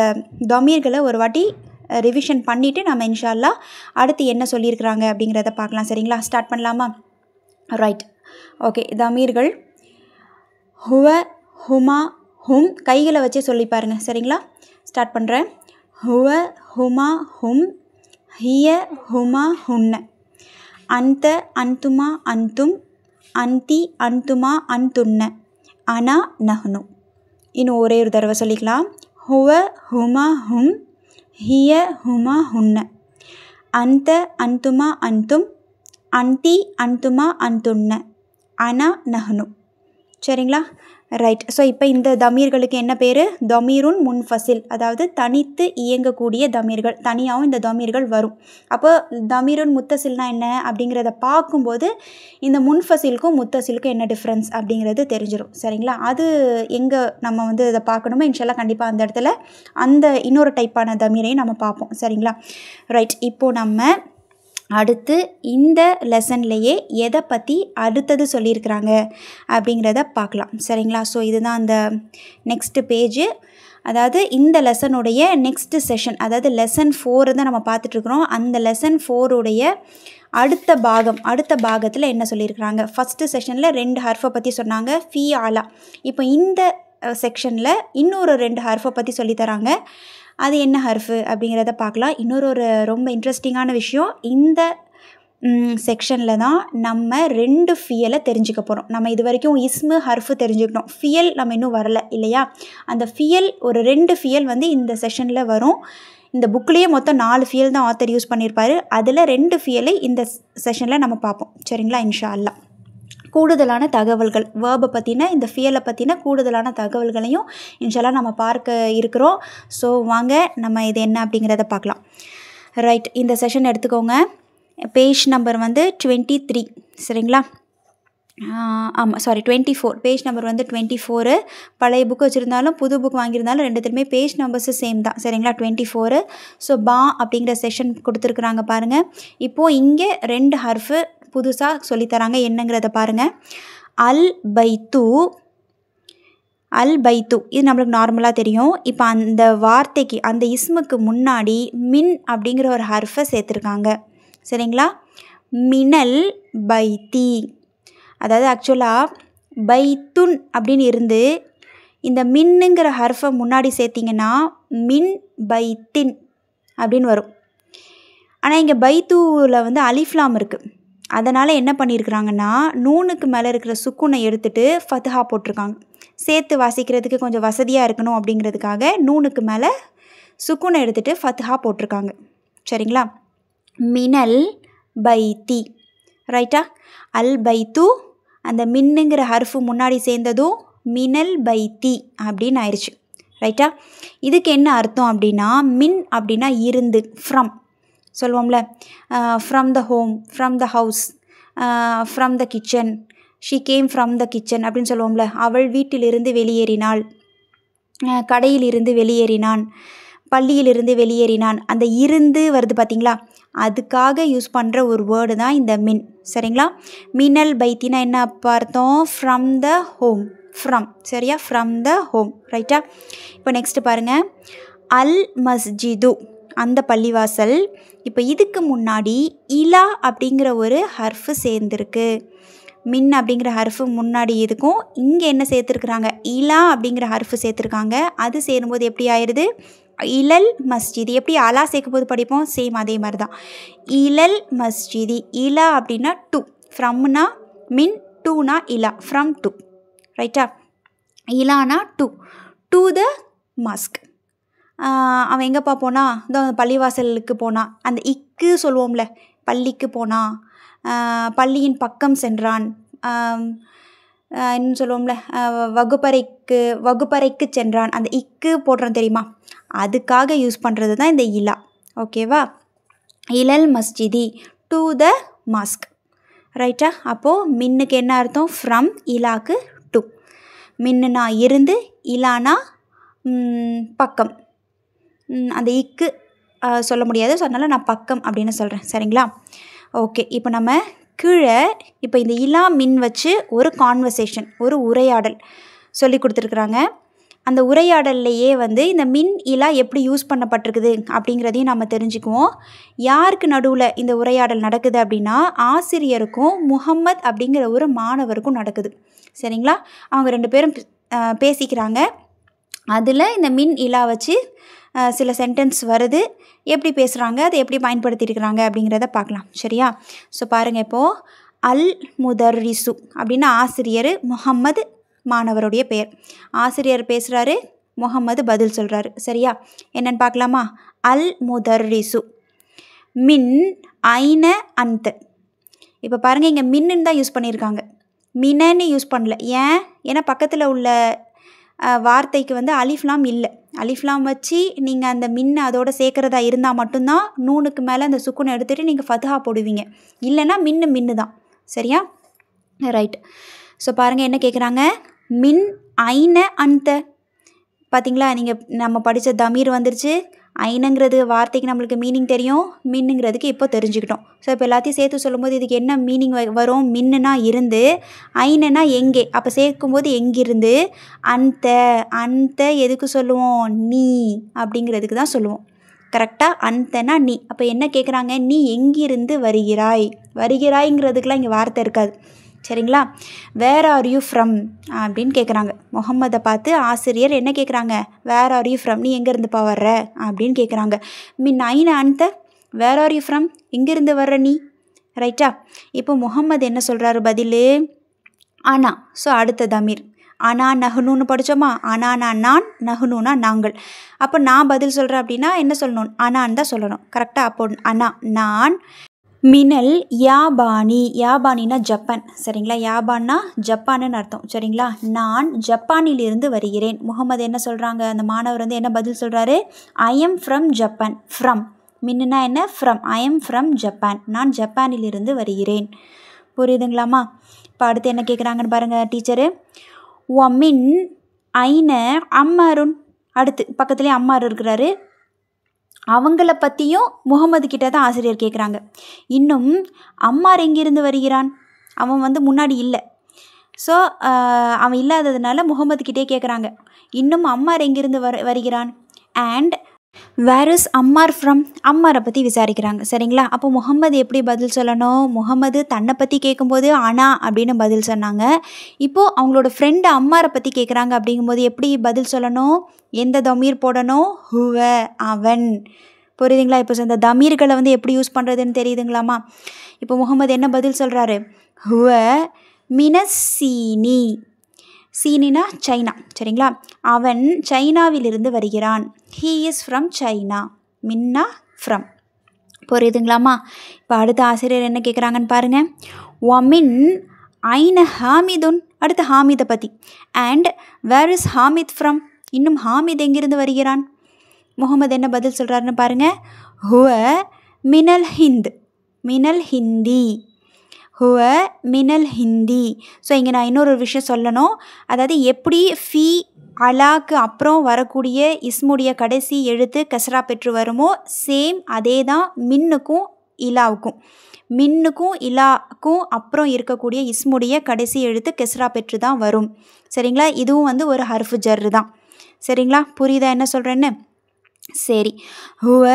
தமீர்களை ஒரு வாட்டி ரிவிஷன் பண்ணிவிட்டு நம்ம இன்ஷா அல்லாஹ் அடுத்து என்ன சொல்லியிருக்கிறாங்க அப்படிங்கிறத பார்க்கலாம். சரிங்களா? ஸ்டார்ட் பண்ணலாமா? ரைட். ஓகே. தமீர்கள் ஹுவ, ஹுமா, ஹும் கைகளை வச்சே சொல்லி பாருங்கள். சரிங்களா? ஸ்டார்ட் பண்ணுறேன். ஹுவ, ஹுமா, ஹும், ஹிய, ஹுமா, ஹுன்ன, அந்த, அந்துமா, அந்தும், அந்தி, அந்துமா, அந்துன்ன, அனா, நஹ்னு. இன்னும் ஒரே ஒரு தடவை சொல்லிக்கலாம். ஹுவ, ஹுமா, ஹும், ஹிய, ஹுமா, ஹுன்ன, அந்த, அந்துமா, அந்தும், அந்தி, அந்துமா, அந்துன்ன, அனா, நஹ்னு. சரிங்களா? ரைட். ஸோ இப்போ இந்த தமீர்களுக்கு என்ன பேர்? தமீருன் முன்ஃபசில், அதாவது தனித்து இயங்கக்கூடிய தமீர்கள். தனியாகவும் இந்த தமீர்கள் வரும். அப்போ தமீருன் முத்தசில்னா என்ன அப்படிங்கிறத பார்க்கும்போது இந்த முன்ஃபசிலுக்கும் முத்தசிலுக்கும் என்ன டிஃப்ரென்ஸ் அப்படிங்கிறது தெரிஞ்சிடும். சரிங்களா? அது எங்கே நம்ம வந்து இதை பார்க்கணுமோ இன்ஷால்லா கண்டிப்பாக அந்த இடத்துல அந்த இன்னொரு டைப்பான தமீரையும் நம்ம பார்ப்போம். சரிங்களா? ரைட். இப்போது நம்ம அடுத்து இந்த லெசன்லையே எதை பற்றி அடுத்தது சொல்லியிருக்கிறாங்க அப்படிங்கிறத பார்க்கலாம். சரிங்களா? ஸோ இதுதான் அந்த நெக்ஸ்ட்டு பேஜு. அதாவது இந்த லெசனுடைய நெக்ஸ்ட்டு செஷன், அதாவது லெசன் 4 தான் நம்ம பார்த்துட்ருக்குறோம். அந்த லெசன் 4உடைய அடுத்த பாகத்தில் என்ன சொல்லியிருக்கிறாங்க? ஃபஸ்ட்டு செஷனில் 2 ஹர்ஃபை பற்றி சொன்னாங்க, ஃபி ஆலா. இப்போ இந்த செக்ஷனில் இன்னொரு 2 ஹர்ஃபை பற்றி சொல்லித்தராங்க. அது என்ன ஹர்ஃபு அப்படிங்கிறத பார்க்கலாம். இன்னொரு ரொம்ப இன்ட்ரெஸ்டிங்கான விஷயம், இந்த செக்ஷனில் தான் நம்ம 2 ஃபியலை தெரிஞ்சுக்க போகிறோம். நம்ம இது வரைக்கும் இஸ்மு ஹர்ஃபு தெரிஞ்சுக்கிட்டோம், ஃபியல் நம்ம இன்னும் வரல இல்லையா? அந்த ஃபியல் ஒரு 2 ஃபியல் வந்து இந்த செஷனில் வரும். இந்த புக்லேயே மொத்தம் 4 ஃபியல் தான் ஆத்தர் யூஸ் பண்ணியிருப்பார். அதில் 2 ஃபியலை இந்த செஷனில் நம்ம பார்ப்போம். சரிங்களா? இன்ஷா அல்லாஹ் கூடுதலான தகவல்கள் வேர்பை பற்றின, இந்த ஃபியலை பற்றின கூடுதலான தகவல்களையும் இன்ஷால்லா நம்ம பார்க்க இருக்கிறோம். ஸோ வாங்க நம்ம இது என்ன அப்படிங்கிறத பார்க்கலாம். ரைட். இந்த செஷன் எடுத்துக்கோங்க. பேஜ் நம்பர் வந்து 23. சரிங்களா? ஆமாம், சாரி 24. பேஜ் நம்பர் வந்து 24. பழைய புக் வச்சுருந்தாலும் புது புக் வாங்கியிருந்தாலும் ரெண்டுத்துலையுமே பேஜ் நம்பர்ஸு சேம் தான். சரிங்களா? 24. ஸோ பா அப்படிங்கிற செஷன் கொடுத்துருக்குறாங்க பாருங்கள். இப்போது இங்கே 2 ஹர்ஃபு புதுசாக சொல்லித்தராங்க. என்னங்கிறத பாருங்கள். அல் பைத்து, அல் பைத்து இது நம்மளுக்கு நார்மலாக தெரியும். இப்போ அந்த வார்த்தைக்கு அந்த இஸ்முக்கு முன்னாடி மின் அப்படிங்கிற ஒரு ஹர்ஃபை சேர்த்துருக்காங்க. சரிங்களா? மினல் பைத்தி, அதாவது ஆக்சுவலாக பைத்துன் அப்படின்னு இருந்து இந்த மின்னுங்கிற ஹர்ஃபை முன்னாடி சேர்த்திங்கன்னா மின் பைத்தின் அப்படின்னு வரும். ஆனால் இங்கே பைத்தூவில் வந்து அலிஃப்லாம் இருக்குது. அதனால் என்ன பண்ணியிருக்கிறாங்கன்னா நூனுக்கு மேலே இருக்கிற சுக்குனை எடுத்துகிட்டு ஃபத்ஹா போட்டிருக்காங்க. சேர்த்து வாசிக்கிறதுக்கு கொஞ்சம் வசதியாக இருக்கணும் அப்படிங்கிறதுக்காக நூனுக்கு மேலே சுக்குனை எடுத்துகிட்டு ஃபத்ஹா போட்டிருக்காங்க. சரிங்களா? மினல் பைத்தி. ரைட்டா? அல் பைத்து அந்த மின்னுங்கிற ஹர்ஃபு முன்னாடி சேர்ந்ததும் மினல் பைத்தி அப்படின்னு ஆயிடுச்சு. ரைட்டா? இதுக்கு என்ன அர்த்தம் அப்படின்னா, மின் அப்படின்னா இருந்து, ஃப்ரம் சொல்லுவோம்ல, from the home, from the house, from the kitchen, she came from the kitchen அப்படின்னு சொல்லுவோம்ல. அவள் வீட்டிலிருந்து வெளியேறினாள், கடையிலிருந்து வெளியேறினான், பள்ளியிலிருந்து வெளியேறினான். அந்த இருந்து வருது பார்த்திங்களா, அதுக்காக யூஸ் பண்ணுற ஒரு வேர்டு தான் இந்த மின். சரிங்களா? மினல் பைத்தினா என்ன அப்போ அர்த்தம்? From the home, from. சரியா? From the home. ரைட்டா? இப்போ நெக்ஸ்ட்டு பாருங்கள். அல் மஸ்ஜிது அந்த பள்ளிவாசல். இப்போ இதுக்கு முன்னாடி இலா அப்படிங்கிற ஒரு ஹர்ஃபு சேர்ந்துருக்கு. மின் அப்படிங்கிற ஹர்ஃபு முன்னாடி இதுக்கும் இங்கே என்ன சேர்த்துருக்குறாங்க? இலா அப்படிங்கிற ஹர்ஃபு சேர்த்துருக்காங்க. அது சேரும்போது எப்படி ஆயிடுது? இலல் மஸ்ஜிதி. எப்படி அலா சேர்க்கும் போது படிப்போம், சேம் அதே மாதிரி தான். இலல் மஸ்ஜிதி. இலா அப்படின்னா டு, ஃப்ரம்னா மின், டூனா இலா, ஃப்ரம் டு. ரைட்டா? இலானா டு, டு த மாஸ்க். அவன் எங்கேப்பா போனால்? இந்த பள்ளிவாசலுக்கு போனான். அந்த இக்கு சொல்லுவோம்ல, பள்ளிக்கு போனான், பள்ளியின் பக்கம் சென்றான், இன்னும் சொல்லுவோம்ல வகுப்பறைக்கு சென்றான். அந்த இக்கு போடுறோம் தெரியுமா, அதுக்காக யூஸ் பண்ணுறது தான் இந்த இலா. ஓகேவா? இலல் மஸ்ஜிதி, டு த மாஸ்க். ரைட்டா? அப்போது மின்னுக்கு என்ன அர்த்தம்? From, இலாக்கு to. மின்னுனா இருந்து, இலானா பக்கம். அந்த இக்கு சொல்ல முடியாது. ஸோ அதனால் நான் பக்கம் அப்படின்னு சொல்கிறேன். சரிங்களா? ஓகே. இப்போ நம்ம கீழே இப்போ இந்த இலா மின் வச்சு ஒரு கான்வர்சேஷன், ஒரு உரையாடல் சொல்லி கொடுத்துருக்குறாங்க. அந்த உரையாடல்லையே வந்து இந்த மின் இலா எப்படி யூஸ் பண்ணப்பட்டிருக்குது அப்படிங்கிறதையும் நம்ம தெரிஞ்சுக்குவோம். யாருக்கு நடுவில் இந்த உரையாடல் நடக்குது அப்படின்னா ஆசிரியருக்கும் முகம்மது அப்படிங்கிற ஒரு மாணவருக்கும் நடக்குது. சரிங்களா? அவங்க 2 பேரும் பேசிக்கிறாங்க. அதில் இந்த மின் இலா வச்சு சில சென்டென்ஸ் வருது. எப்படி பேசுகிறாங்க, அதை எப்படி பயன்படுத்தியிருக்கிறாங்க அப்படிங்கிறத பார்க்கலாம். சரியா? ஸோ பாருங்கள், இப்போது அல் முதர்ரிசு அப்படின்னா ஆசிரியர், முகம்மது மாணவருடைய பெயர். ஆசிரியர் பேசுகிறாரு, முகம்மது பதில் சொல்கிறாரு. சரியா? என்னென்னு பார்க்கலாமா? அல் முதர்ரிசு மின் ஐன அந்த. இப்போ பாருங்கள், இங்கே மின்னு தான் யூஸ் பண்ணியிருக்காங்க, மினன்னு யூஸ் பண்ணல. ஏன்னா பக்கத்தில் உள்ள வார்த்தைக்கு வந்து அலிஃப்லாம் இல்லை. அலிஃப்லாம் வச்சு நீங்கள் அந்த மின்னை அதோட சேர்க்குறதா இருந்தால் மட்டும்தான் நூனுக்கு மேலே அந்த சுக்குனை எடுத்துகிட்டு நீங்கள் ஃபத்ஹா போடுவீங்க. இல்லைன்னா மின்னு தான். சரியா? ரைட். ஸோ பாருங்கள், என்ன கேட்குறாங்க? மின் ஐன அந்த. பார்த்தீங்களா? நம்ம படித்த தமீர் வந்துருச்சு. ஐனங்கிறது வார்த்தைக்கு நம்மளுக்கு மீனிங் தெரியும், மின்னுங்கிறதுக்கு இப்போ தெரிஞ்சுக்கிட்டோம். ஸோ இப்போ எல்லாத்தையும் சேர்த்து சொல்லும்போது இதுக்கு என்ன மீனிங் வரும்? மின்னுனா இருந்து, ஐனனா எங்கே. அப்போ சேர்க்கும்போது எங்கிருந்து, அந்த எதுக்கு சொல்லுவோம்? நீ அப்படிங்கிறதுக்கு தான் சொல்லுவோம். கரெக்டாக? அந்தனா நீ. அப்போ என்ன கேட்குறாங்க? நீ எங்கிருந்து வருகிறாய். வருகிறாய்ங்கிறதுக்கெலாம் இங்கே வார்த்தை இருக்காது. சரிங்களா? வேர் ஆர் யூ ஃப்ரம் அப்படின்னு கேட்குறாங்க. முகம்மதை பார்த்து ஆசிரியர் என்ன கேட்குறாங்க? வேர் ஆர் யூ ஃப்ரம், நீ எங்கேருந்துப்பா வர்ற அப்படின்னு கேட்குறாங்க. மின் ஐன அந்த, வேர் ஆர் யூ ஃப்ரம், எங்கேருந்து வர்ற நீ. ரைட்டா? இப்போ முகம்மது என்ன சொல்கிறாரு பதில்? ஆனா. ஸோ அடுத்த தமீர் அனா நஹ்னுன்னு படித்தோமா? அனானா நான், நஹ்னுனா நாங்கள். அப்போ நான் பதில் சொல்கிறேன் அப்படின்னா என்ன சொல்லணும்? அனான்னு தான் சொல்லணும். கரெக்டாக? அப்போ அனா நான், மினல் யாபானி. யாபானினா ஜப்பான். சரிங்களா? யாபான்னா ஜப்பான்னு அர்த்தம். சரிங்களா? நான் ஜப்பானிலிருந்து வருகிறேன். முகம்மது என்ன சொல்கிறாங்க? அந்த மாணவர் வந்து என்ன பதில் சொல்கிறாரு? I am from Japan. From மின்னுனா என்ன? From. I am from Japan. நான் ஜப்பானிலிருந்து வருகிறேன். புரியுதுங்களாமா? இப்போ அடுத்து என்ன கேட்குறாங்கன்னு பாருங்கள் டீச்சரு. மின் ஐன அம்மாருன். அடுத்து பக்கத்துலேயே அம்மார் இருக்கிறாரு. அவங்கள பற்றியும் முகம்மது கிட்ட தான் ஆசிரியர் கேட்குறாங்க. இன்னும் அம்மார் எங்கிருந்து வருகிறான். அவன் வந்து முன்னாடி இல்லை. ஸோ அவன் இல்லாததுனால முகம்மது கிட்டே கேட்குறாங்க. இன்னும் அம்மார் எங்கிருந்து வருகிறான். And where is Ammar from. அம்மாரை பற்றி விசாரிக்கிறாங்க. சரிங்களா? அப்போ முகம்மது எப்படி பதில் சொல்லணும்? முகம்மது தன்னை பற்றி கேட்கும்போது அனா அப்படின்னு பதில் சொன்னாங்க. இப்போது அவங்களோட ஃப்ரெண்டு அம்மாரை பற்றி கேட்குறாங்க. அப்படிங்கும்போது எப்படி பதில் சொல்லணும்? எந்த தமீர் போடணும்? ஹுவ, அவன். புரியுதுங்களா? இப்போ இந்த தமீர்களை வந்து எப்படி யூஸ் பண்ணுறதுன்னு தெரியுதுங்களாமா? இப்போ முகம்மது என்ன பதில் சொல்கிறாரு? ஹுவ மினசீனி. சீனினா சைனா. சரிங்களா? அவன் சைனாவிலிருந்து வருகிறான். He is from China. மின்னா ஃப்ரம். புரியுதுங்களாமா? இப்போ அடுத்த ஆசிரியர் என்ன கேட்குறாங்கன்னு பாருங்கள். ஒமின் ஐன ஹாமிதுன். அடுத்து ஹாமிதை பற்றி. And where is Hamid from. இன்னும் ஹாமித் எங்கிருந்து வருகிறான். முகமது என்ன பதில் சொல்கிறாருன்னு பாருங்கள். ஹுவ மினல் ஹிந்த். மினல் ஹிந்தி. ஹுவ மினல் ஹிந்தி. ஸோ இங்கே நான் இன்னொரு விஷயம் சொல்லணும். அதாவது எப்படி ஃபி அலாக்கு அப்புறம் வரக்கூடிய இஸ்முடைய கடைசி எழுத்து கஸ்ரா பெற்று வருமோ சேம் அதே தான் மின்னுக்கும் இலாவுக்கும். மின்னுக்கும் இலாக்கும் அப்புறம் இருக்கக்கூடிய இஸ்முடைய கடைசி எழுத்து கெஸ்ரா பெற்று தான் வரும். சரிங்களா? இதுவும் வந்து ஒரு ஹர்ஃபு ஜர்ரு தான். சரிங்களா? புரியுதா என்ன சொல்கிறேன்னு? சரி. ஹுவ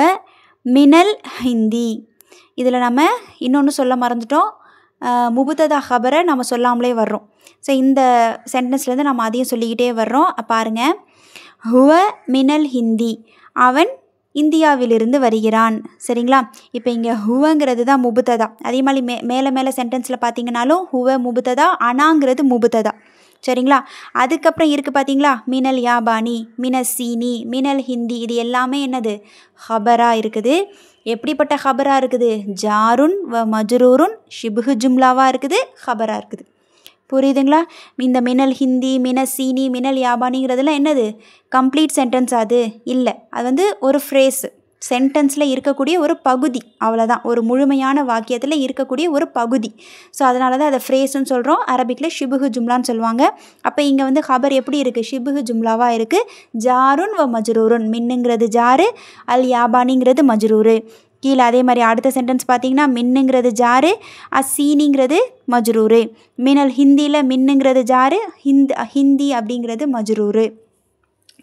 மினல் ஹிந்தி. இதில் நம்ம இன்னொன்று சொல்ல மறந்துட்டோம். முபுத்ததா ஹபரை நம்ம சொல்லாமலே வர்றோம். ஸோ இந்த சென்டென்ஸ்லேருந்து நம்ம அதையும் சொல்லிக்கிட்டே வர்றோம். பாருங்கள். ஹுவ மினல் ஹிந்தி. அவன் இந்தியாவிலிருந்து வருகிறான். சரிங்களா? இப்போ இங்கே ஹுவங்கிறது தான் முபுத்ததா. அதே மாதிரி மேலே சென்டென்ஸில் பார்த்தீங்கன்னாலும் ஹுவ முபுத்ததா, அனாங்கிறது முபுத்ததா. சரிங்களா? அதுக்கப்புறம் இருக்குது பார்த்தீங்களா? மினல் யாபானி, மினல் சீனி, மினல் ஹிந்தி. இது எல்லாமே என்னது? ஹபராக இருக்குது. எப்படிப்பட்ட ஹபராக இருக்குது? ஜாருன் வ மஜ்ரூருன் ஷிபுஹு ஜும்லாவாக இருக்குது, ஹபராக இருக்குது. புரியுதுங்களா? இந்த மினல் ஹிந்தி, மினல் சீனி, மினல் யாபானிங்கிறதுலாம் என்னது? கம்ப்ளீட் சென்டென்ஸ் அது இல்லை. அது வந்து ஒரு ஃப்ரேஸு. சென்டென்ஸில் இருக்கக்கூடிய ஒரு பகுதி, அவ்வளோதான். ஒரு முழுமையான வாக்கியத்தில் இருக்கக்கூடிய ஒரு பகுதி. ஸோ அதனால தான் அதை ஃப்ரேஸ்ன்னு சொல்கிறோம். அரபிக்கில் ஷிபுஹு ஜும்லான்னு சொல்லுவாங்க. அப்போ இங்கே வந்து ஹபர் எப்படி இருக்குது? ஷிபுஹு ஜும்லாவாக இருக்குது. ஜாருன் வ மஜ்ரூருன், மின்னுங்கிறது ஜாரு, அல் யாபானிங்கிறது மஜ்ரூரு. கீழே அதே மாதிரி அடுத்த சென்டென்ஸ் பார்த்தீங்கன்னா மின்னுங்கிறது ஜாரு, அசீனிங்கிறது மஜ்ரூரு. மினல் ஹிந்தியில் மின்னுங்கிறது ஜாரு, ஹிந்தி அப்படிங்கிறது மஜ்ரூரு.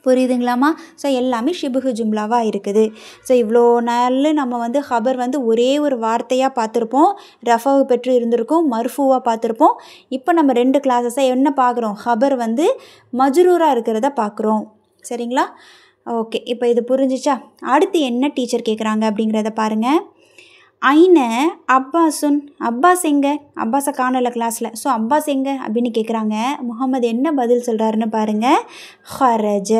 புரியுதுங்களாம்மா? ஸோ எல்லாமே ஷிபுஹு ஜும்லாவாக இருக்குது. ஸோ இவ்வளோ நாள் நம்ம வந்து ஹபர் வந்து ஒரே ஒரு வார்த்தையாக பார்த்துருப்போம், ரஃபாவு பெற்று இருந்திருக்கும், மர்ஃபூவாக பார்த்துருப்போம். இப்போ நம்ம 2 கிளாஸஸாக என்ன பார்க்குறோம்? ஹபர் வந்து மஜ்ரூராக இருக்கிறத பார்க்குறோம். சரிங்களா? ஓகே, இப்போ இது புரிஞ்சிச்சா? அடுத்து என்ன டீச்சர் கேட்குறாங்க அப்படிங்கிறத பாருங்கள். ஐன அப்பாஸுன், அப்பாஸ் எங்கே? அப்பாஸை காணலை கிளாஸில். ஸோ அப்பாஸ் எங்கே அப்படின்னு கேட்குறாங்க. முகமது என்ன பதில் சொல்கிறாருன்னு பாருங்கள். ஹரஜ.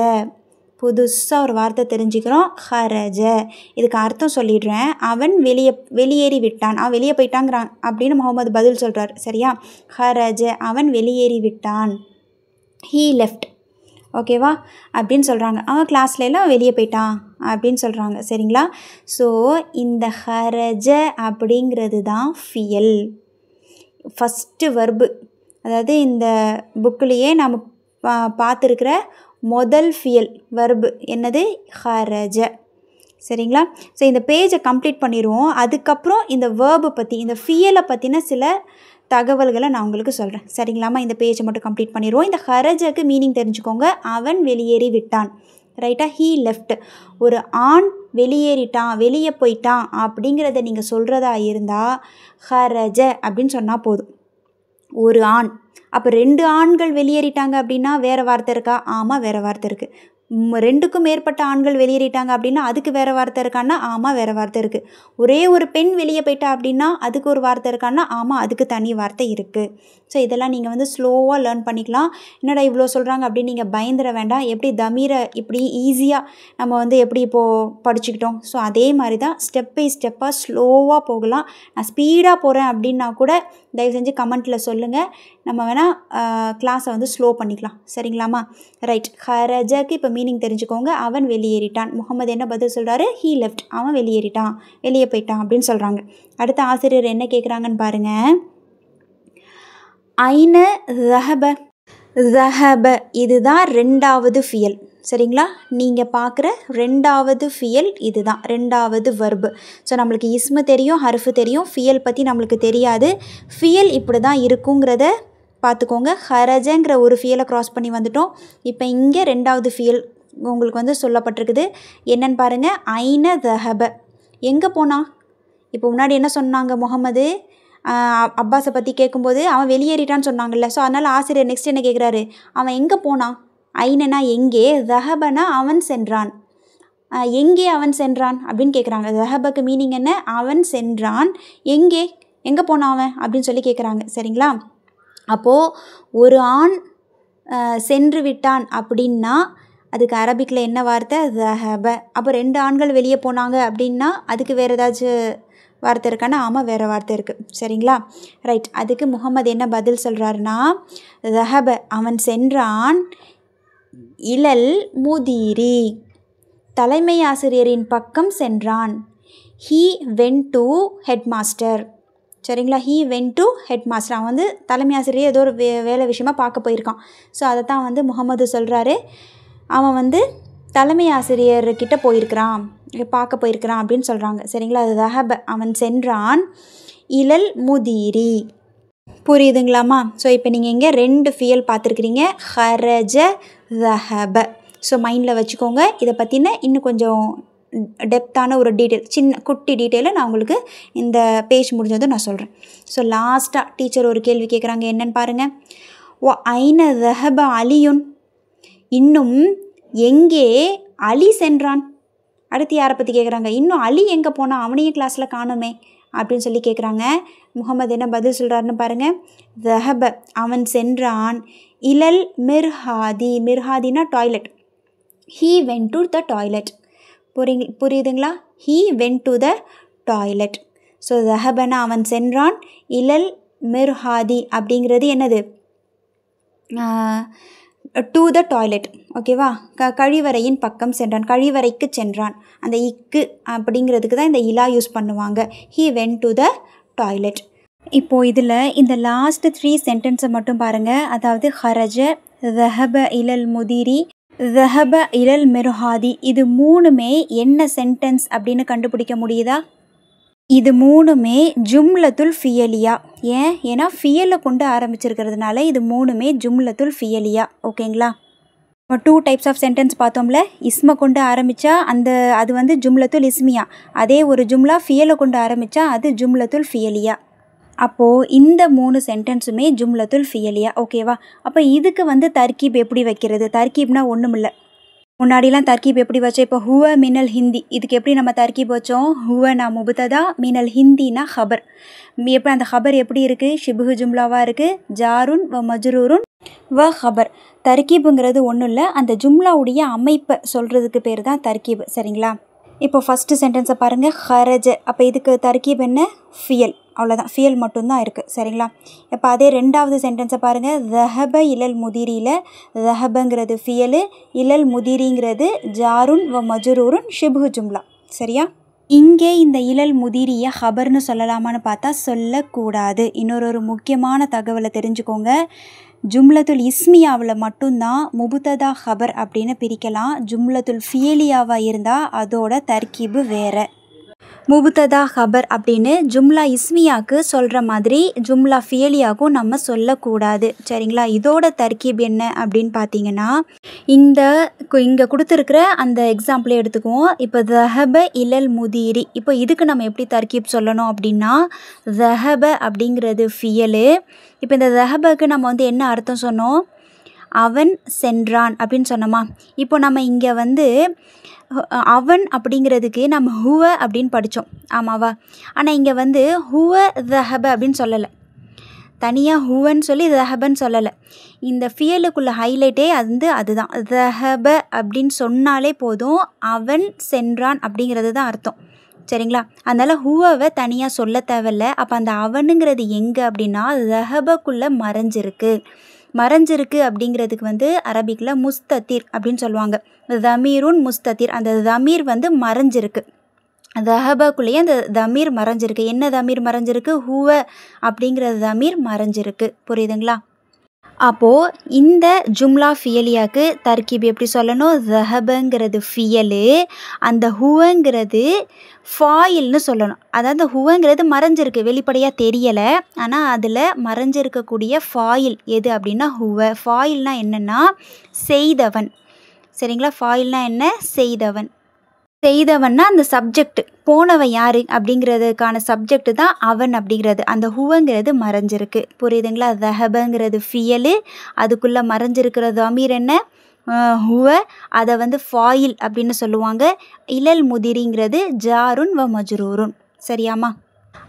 புதுசாக ஒரு வார்த்தை தெரிஞ்சுக்கிறோம், ஹரஜ. இதுக்கு அர்த்தம் சொல்லிடுறேன். அவன் வெளியேறி விட்டான், அவன் வெளியே போயிட்டாங்கிறான் அப்படின்னு முகமது பதில் சொல்கிறார். சரியா? ஹரஜ, அவன் வெளியேறி விட்டான். He left. ஓகேவா? அப்படின்னு சொல்கிறாங்க. அவன் கிளாஸ்ல எல்லாம் வெளியே போயிட்டான் அப்படின்னு சொல்கிறாங்க. சரிங்களா? ஸோ இந்த ஹரஜ அப்படிங்கிறது தான் ஃபியல், ஃபஸ்ட்டு வர்பு. அதாவது இந்த புக்கிலேயே நம்ம பார்த்துருக்கிற முதல் ஃபியல் வர்பு என்னது? ஹரஜ. சரிங்களா? ஸோ இந்த பேஜை கம்ப்ளீட் பண்ணிடுவோம். அதுக்கப்புறம் இந்த வேர்பை பற்றி, இந்த ஃபியலை பற்றின சில தகவல்களை நான் உங்களுக்கு சொல்கிறேன். சரிங்களாம்மா? இந்த பேஜை மட்டும் கம்ப்ளீட் பண்ணிடுவோம். இந்த ஹரஜுக்கு மீனிங் தெரிஞ்சுக்கோங்க. அவன் வெளியேறி விட்டான். ரைட்டா? He left. ஒரு ஆண் வெளியேறிட்டான், வெளியே போயிட்டான் அப்படிங்கிறத நீங்கள் சொல்கிறதா இருந்தால் ஹரஜ அப்படின்னு சொன்னால் போதும். ஒரு ஆண். அப்போ 2 ஆண்கள் வெளியேறிட்டாங்க அப்படின்னா வேறு வார்த்தை இருக்கா? ஆமாம், வேறு வார்த்தை இருக்குது. 2க்கும் மேற்பட்ட ஆண்கள் வெளியேறிட்டாங்க அப்படின்னா அதுக்கு வேறு வார்த்தை இருக்கான்னா? ஆமாம், வேறு வார்த்தை இருக்குது. ஒரே ஒரு பெண் வெளியே போயிட்டா அப்படின்னா அதுக்கு ஒரு வார்த்தை இருக்கான்னா? ஆமாம், அதுக்கு தனி வார்த்தை இருக்குது. ஸோ இதெல்லாம் நீங்கள் வந்து ஸ்லோவாக லேர்ன் பண்ணிக்கலாம். என்னடா இவ்வளோ சொல்கிறாங்க அப்படின்னு நீங்கள் பயந்துட வேண்டாம். எப்படி தமீரை இப்படி ஈஸியாக நம்ம வந்து எப்படி இப்போது படிச்சுக்கிட்டோம், ஸோ அதே மாதிரி தான் ஸ்டெப் பை ஸ்டெப்பாக ஸ்லோவாக போகலாம். நான் ஸ்பீடாக போகிறேன் அப்படின்னா கூட தயவு செஞ்சு கமெண்ட்டில் சொல்லுங்கள். நம்ம வேணால் கிளாஸை வந்து ஸ்லோ பண்ணிக்கலாம். சரிங்களாம்மா? ரைட். ஹரஜக்கு இப்போ மீனிங் தெரிஞ்சுக்கோங்க. அவன் வெளியேறிட்டான். முகமது என்ன பதில் சொல்கிறாரு? He left. அவன் வெளியேறிட்டான், வெளியே போயிட்டான் அப்படின்னு சொல்கிறாங்க. அடுத்த ஆசிரியர் என்ன கேட்குறாங்கன்னு பாருங்கள். ஐன ரஹப. ரஹப இதுதான் 2வது ஃபியல். சரிங்களா? நீங்கள் பார்க்குற 2வது ஃபியல் இதுதான், 2வது வர்பு. ஸோ நம்மளுக்கு இஸ்மு தெரியும், ஹர்ஃபு தெரியும், ஃபியல் பற்றி நம்மளுக்கு தெரியாது. ஃபியல் இப்படி தான் இருக்குங்கிறத பார்த்துக்கோங்க. ஹரஜங்கிற ஒரு ஃபியலை க்ராஸ் பண்ணி வந்துட்டோம். இப்போ இங்கே 2வது ஃபியல் உங்களுக்கு வந்து சொல்லப்பட்டிருக்குது. என்னன்னு பாருங்கள். ஐன ரஹப, எங்கே போனா? இப்போ முன்னாடி என்ன சொன்னாங்க? முகமது அப்பாஸை பற்றி கேட்கும்போது அவன் வெளியேறிட்டான்னு சொன்னாங்கல்ல. ஸோ அதனால் ஆசிரியர் நெக்ஸ்ட் என்ன கேட்குறாரு? அவன் எங்கே போனான்? ஐனனா எங்கே, ரஹபனா அவன் சென்றான். எங்கே அவன் சென்றான் அப்படின்னு கேட்குறாங்க. ரஹபக்கு மீனிங் என்ன? அவன் சென்றான். எங்கே போனான் அவன் அப்படின்னு சொல்லி கேட்குறாங்க. சரிங்களா? அப்போது ஒரு ஆண் சென்று விட்டான் அப்படின்னா அதுக்கு அரபிக்கில் என்ன வார்த்தை? ரஹப. அப்போ 2 ஆண்கள் வெளியே போனாங்க அப்படின்னா அதுக்கு வேறு ஏதாச்சும் வார்த்தை இருக்கான்னா? ஆமாம், வேறு வார்த்தை இருக்குது. சரிங்களா? ரைட். அதுக்கு முகமது என்ன பதில் சொல்கிறாருன்னா, ரஹப அவன் சென்றான், இலல் முதீரி தலைமை ஆசிரியரின் பக்கம் சென்றான். He went to headmaster. சரிங்களா? He went to headmaster. அவன் வந்து தலைமை ஆசிரியர் ஏதோ ஒரு வேலை விஷயமாக பார்க்க போயிருக்கான். ஸோ அதை தான் வந்து முகமது சொல்கிறாரு. அவன் வந்து தலைமை ஆசிரியர்கிட்ட போயிருக்கிறான், பார்க்க போயிருக்கிறான் அப்படின்னு சொல்கிறாங்க. சரிங்களா? அது ரஹப, அவன் சென்றான். இலல் முதீரி. புரியுதுங்களாம்மா? ஸோ இப்போ நீங்கள் இங்கே 2 ஃபியல் பார்த்துருக்குறீங்க, ஹரஜ, ரஹப. ஸோ மைண்டில் வச்சுக்கோங்க. இதை பற்றின இன்னும் கொஞ்சம் டெப்த்தான ஒரு டீட்டெயில், சின்ன குட்டி டீட்டெயிலை நான் உங்களுக்கு இந்த பேஜ் முடிஞ்சதும் நான் சொல்கிறேன். ஸோ லாஸ்ட்டாக டீச்சர் ஒரு கேள்வி கேட்குறாங்க. என்னன்னு பாருங்கள். ஓ ஐன ரஹப அலியுன். இன்னும் எங்கே அலி சென்றான்? அடுத்து யாரை பற்றி கேட்குறாங்க? இன்னும் அலி எங்கே போனால், அவனையும் கிளாஸில் காணுமே அப்படின்னு சொல்லி கேட்குறாங்க. முகமது என்ன பதில் சொல்கிறாருன்னு பாருங்கள். ரஹப அவன் சென்றான். இலல் மிர்ஹாதி. மிர்ஹாதினா toilet. He went to the toilet. புரியுதுங்களா? He went to the toilet. So ரஹபனா அவன் சென்றான். இலல் மிர்ஹாதி அப்படிங்கிறது என்னது? டு த டாய்லெட், ஓகேவா? கழிவறையின் பக்கம் சென்றான், கழிவறைக்கு சென்றான். அந்த இக்கு அப்படிங்கிறதுக்கு தான் இந்த இலா யூஸ் பண்ணுவாங்க. He went to the toilet. இப்போது இதில் இந்த லாஸ்ட் 3 சென்டென்ஸை மட்டும் பாருங்கள். அதாவது ஹரஜ, ذهب إلى المدير, ذهب إلى المرحاض. இது மூணுமே என்ன சென்டென்ஸ் அப்படின்னு கண்டுபிடிக்க முடியுதா? இது மூணுமே ஜும்லத்துல் ஃபியலியா. ஏன்னா ஃபியலை கொண்டு ஆரம்பிச்சிருக்கிறதுனால இது மூணுமே ஜும்லத்துல் ஃபியலியா. ஓகேங்களா? 2 டைப்ஸ் ஆஃப் சென்டென்ஸ் பார்த்தோம்ல. இஸ்மை கொண்டு ஆரம்பித்தா அது வந்து ஜும்லத்துல் இஸ்மியா. அதே ஒரு ஜும்லா ஃபியலை கொண்டு ஆரம்பித்தா அது ஜும்லத்துல் ஃபியலியா. அப்போது இந்த 3 சென்டென்ஸுமே ஜும்லத்துல் ஃபியலியா. ஓகேவா? அப்போ இதுக்கு வந்து தர்கீப் எப்படி வைக்கிறது? தர்கீப்னா ஒன்றும் இல்லை. முன்னாடிலாம் தர்கீப் எப்படி வச்சோம்? இப்போ ஹுவ மினல் ஹிந்தி, இதுக்கு எப்படி நம்ம தர்கீப் வச்சோம்? ஹுவனா முபுததா, மினல் ஹிந்தினா ஹபர். எப்படி அந்த ஹபர் எப்படி இருக்குது? ஷிபுஹு ஜும்லாவாக இருக்குது. ஜாருன் வ மஜ்ரூருன் வ ஹபர். தர்கீபுங்கிறது ஒன்றும் இல்லை, அந்த ஜும்லாவுடைய அமைப்பை சொல்கிறதுக்கு பேர் தான் தர்கீப். சரிங்களா? இப்போ ஃபஸ்ட்டு சென்டென்ஸை பாருங்கள். ஹரஜ, அப்போ இதுக்கு தர்கீப் என்ன? ஃபியல். அவ்வளோதான், ஃபியல் மட்டும்தான் இருக்குது. சரிங்களா? இப்போ அதே ரெண்டாவது சென்டென்ஸை பாருங்கள். ذهب இலல் முதிரியில் ذهبங்கிறது ஃபியலு, இலல் முதிரிங்கிறது ஜாருன் வ மஜ்ரூருன் ஷிபுஹு ஜும்லா. சரியா? இங்கே இந்த இலல் முதிரியை ஹபர்னு சொல்லலாமான்னு பார்த்தா சொல்லக்கூடாது. இன்னொரு முக்கியமான தகவலை தெரிஞ்சுக்கோங்க. ஜும்லத்துல் இஸ்மியாவில் மட்டும்தான் முபுததா ஹபர் அப்படின்னு பிரிக்கலாம். ஜும்லத்துல் ஃபியலியாவாக இருந்தால் அதோட தர்கீபு வேறு. முபுததா ஹபர் அப்படின்னு ஜும்லா இஸ்மியாவுக்கு சொல்கிற மாதிரி ஜும்லா ஃபியலியாவுக்கும் நம்ம சொல்லக்கூடாது. சரிங்களா? இதோட தர்கீப் என்ன அப்படின்னு பார்த்தீங்கன்னா, இங்கே கொடுத்துருக்குற அந்த எக்ஸாம்பிளே எடுத்துக்குவோம். இப்போ ذهب இலல் முதிரி, இப்போ இதுக்கு நம்ம எப்படி தர்கீப் சொல்லணும் அப்படின்னா, ذهب அப்படிங்கிறது ஃபியலு. இப்போ இந்த ذهبக்கு நம்ம வந்து என்ன அர்த்தம் சொன்னோம்? அவன் சென்றான் அப்படின்னு சொன்னோமா? இப்போ நம்ம இங்கே வந்து அவன் அப்படிங்கிறதுக்கு நம்ம ஹுவ அப்படின்னு படித்தோம், ஆமாவா? ஆனால் இங்கே வந்து ஹுவ ذهب அப்படின்னு சொல்லலை. தனியாக ஹுவன்னு சொல்லி ذهبன்னு சொல்லலை. இந்த ஃபியலுக்குள்ள ஹைலைட்டே அதுதான். ذهب அப்படின்னு சொன்னாலே போதும், அவன் சென்றான் அப்படிங்கிறது தான் அர்த்தம். சரிங்களா? அதனால் ஹுவவை தனியாக சொல்ல தேவையில்ல. அப்போ அந்த அவனுங்கிறது எங்கே அப்படின்னா ذهبக்குள்ளே மறைஞ்சிருக்கு அப்படிங்கிறதுக்கு வந்து அரபிக்கில் முஸ்தத்திர் அப்படின்னு சொல்லுவாங்க. தமீருன் முஸ்தத்திர், அந்த தமீர் வந்து மறைஞ்சிருக்கு. ذهبக்குள்ளேயே அந்த தமீர் மறைஞ்சிருக்கு. என்ன தமீர் மறைஞ்சிருக்கு? ஹுவ அப்படிங்கிற தமீர் மறைஞ்சிருக்கு. புரியுதுங்களா? அப்போது இந்த ஜும்லா ஃபியலியாவுக்கு தர்கீப் எப்படி சொல்லணும்? ذهبங்கிறது ஃபியலு, அந்த ஹுவங்கிறது ஃபாயில்னு சொல்லணும். அதாவது ஹுவங்கிறது மறைஞ்சிருக்கு, வெளிப்படையாக தெரியலை. ஆனால் அதில் மறைஞ்சிருக்கக்கூடிய ஃபாயில் எது அப்படின்னா ஹுவ. ஃபாயில்னா என்னென்னா செய்தவன். சரிங்களா? ஃபாயில்னா என்ன? செய்தவன்னா அந்த சப்ஜெக்ட், போனவன் யார் அப்படிங்கிறதுக்கான சப்ஜெக்ட் தான் அவன் அப்படிங்கிறது. அந்த ஹுவங்கிறது மறைஞ்சிருக்கு. புரியுதுங்களா? ذهبங்கிறது ஃபியலு, அதுக்குள்ளே மறைஞ்சிருக்கிற தமீர் என்ன? ஹுவ. அதை வந்து ஃபாயில் அப்படின்னு சொல்லுவாங்க. இலல் முதிரிங்கிறது ஜாருன் வ மஜ்ரூருன். சரியாமா?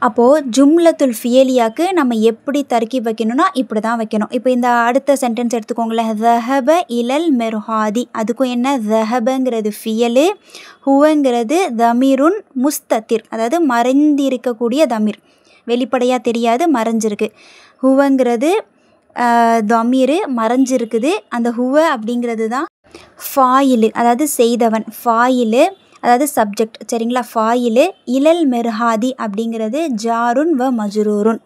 அப்போது ஜும்லத்துல் ஃபியலியாவுக்கு நம்ம எப்படி தர்கீப் வைக்கணும்னா இப்படி தான் வைக்கணும். இப்போ இந்த அடுத்த சென்டென்ஸ் எடுத்துக்கோங்களேன். ذهب இலல் மெர்ஹாதி, அதுக்கும் என்ன? ذهبங்கிறது ஃபியலு, ஹுவங்கிறது தமீருன் முஸ்தத்திர், அதாவது மறைந்திருக்கக்கூடிய தமீர், வெளிப்படையாக தெரியாது, மறைஞ்சிருக்கு. ஹுவங்கிறது தமீர் மறைஞ்சிருக்குது. அந்த ஹுவ அப்படிங்கிறது தான் ஃபாயிலு, அதாவது செய்தவன். ஃபாயிலு அதாவது சப்ஜெக்ட். சரிங்களா? ஃபாயிலு. இலல் மெர்ஹாதி அப்படிங்கிறது ஜாருன் வ மஜ்ரூருன்.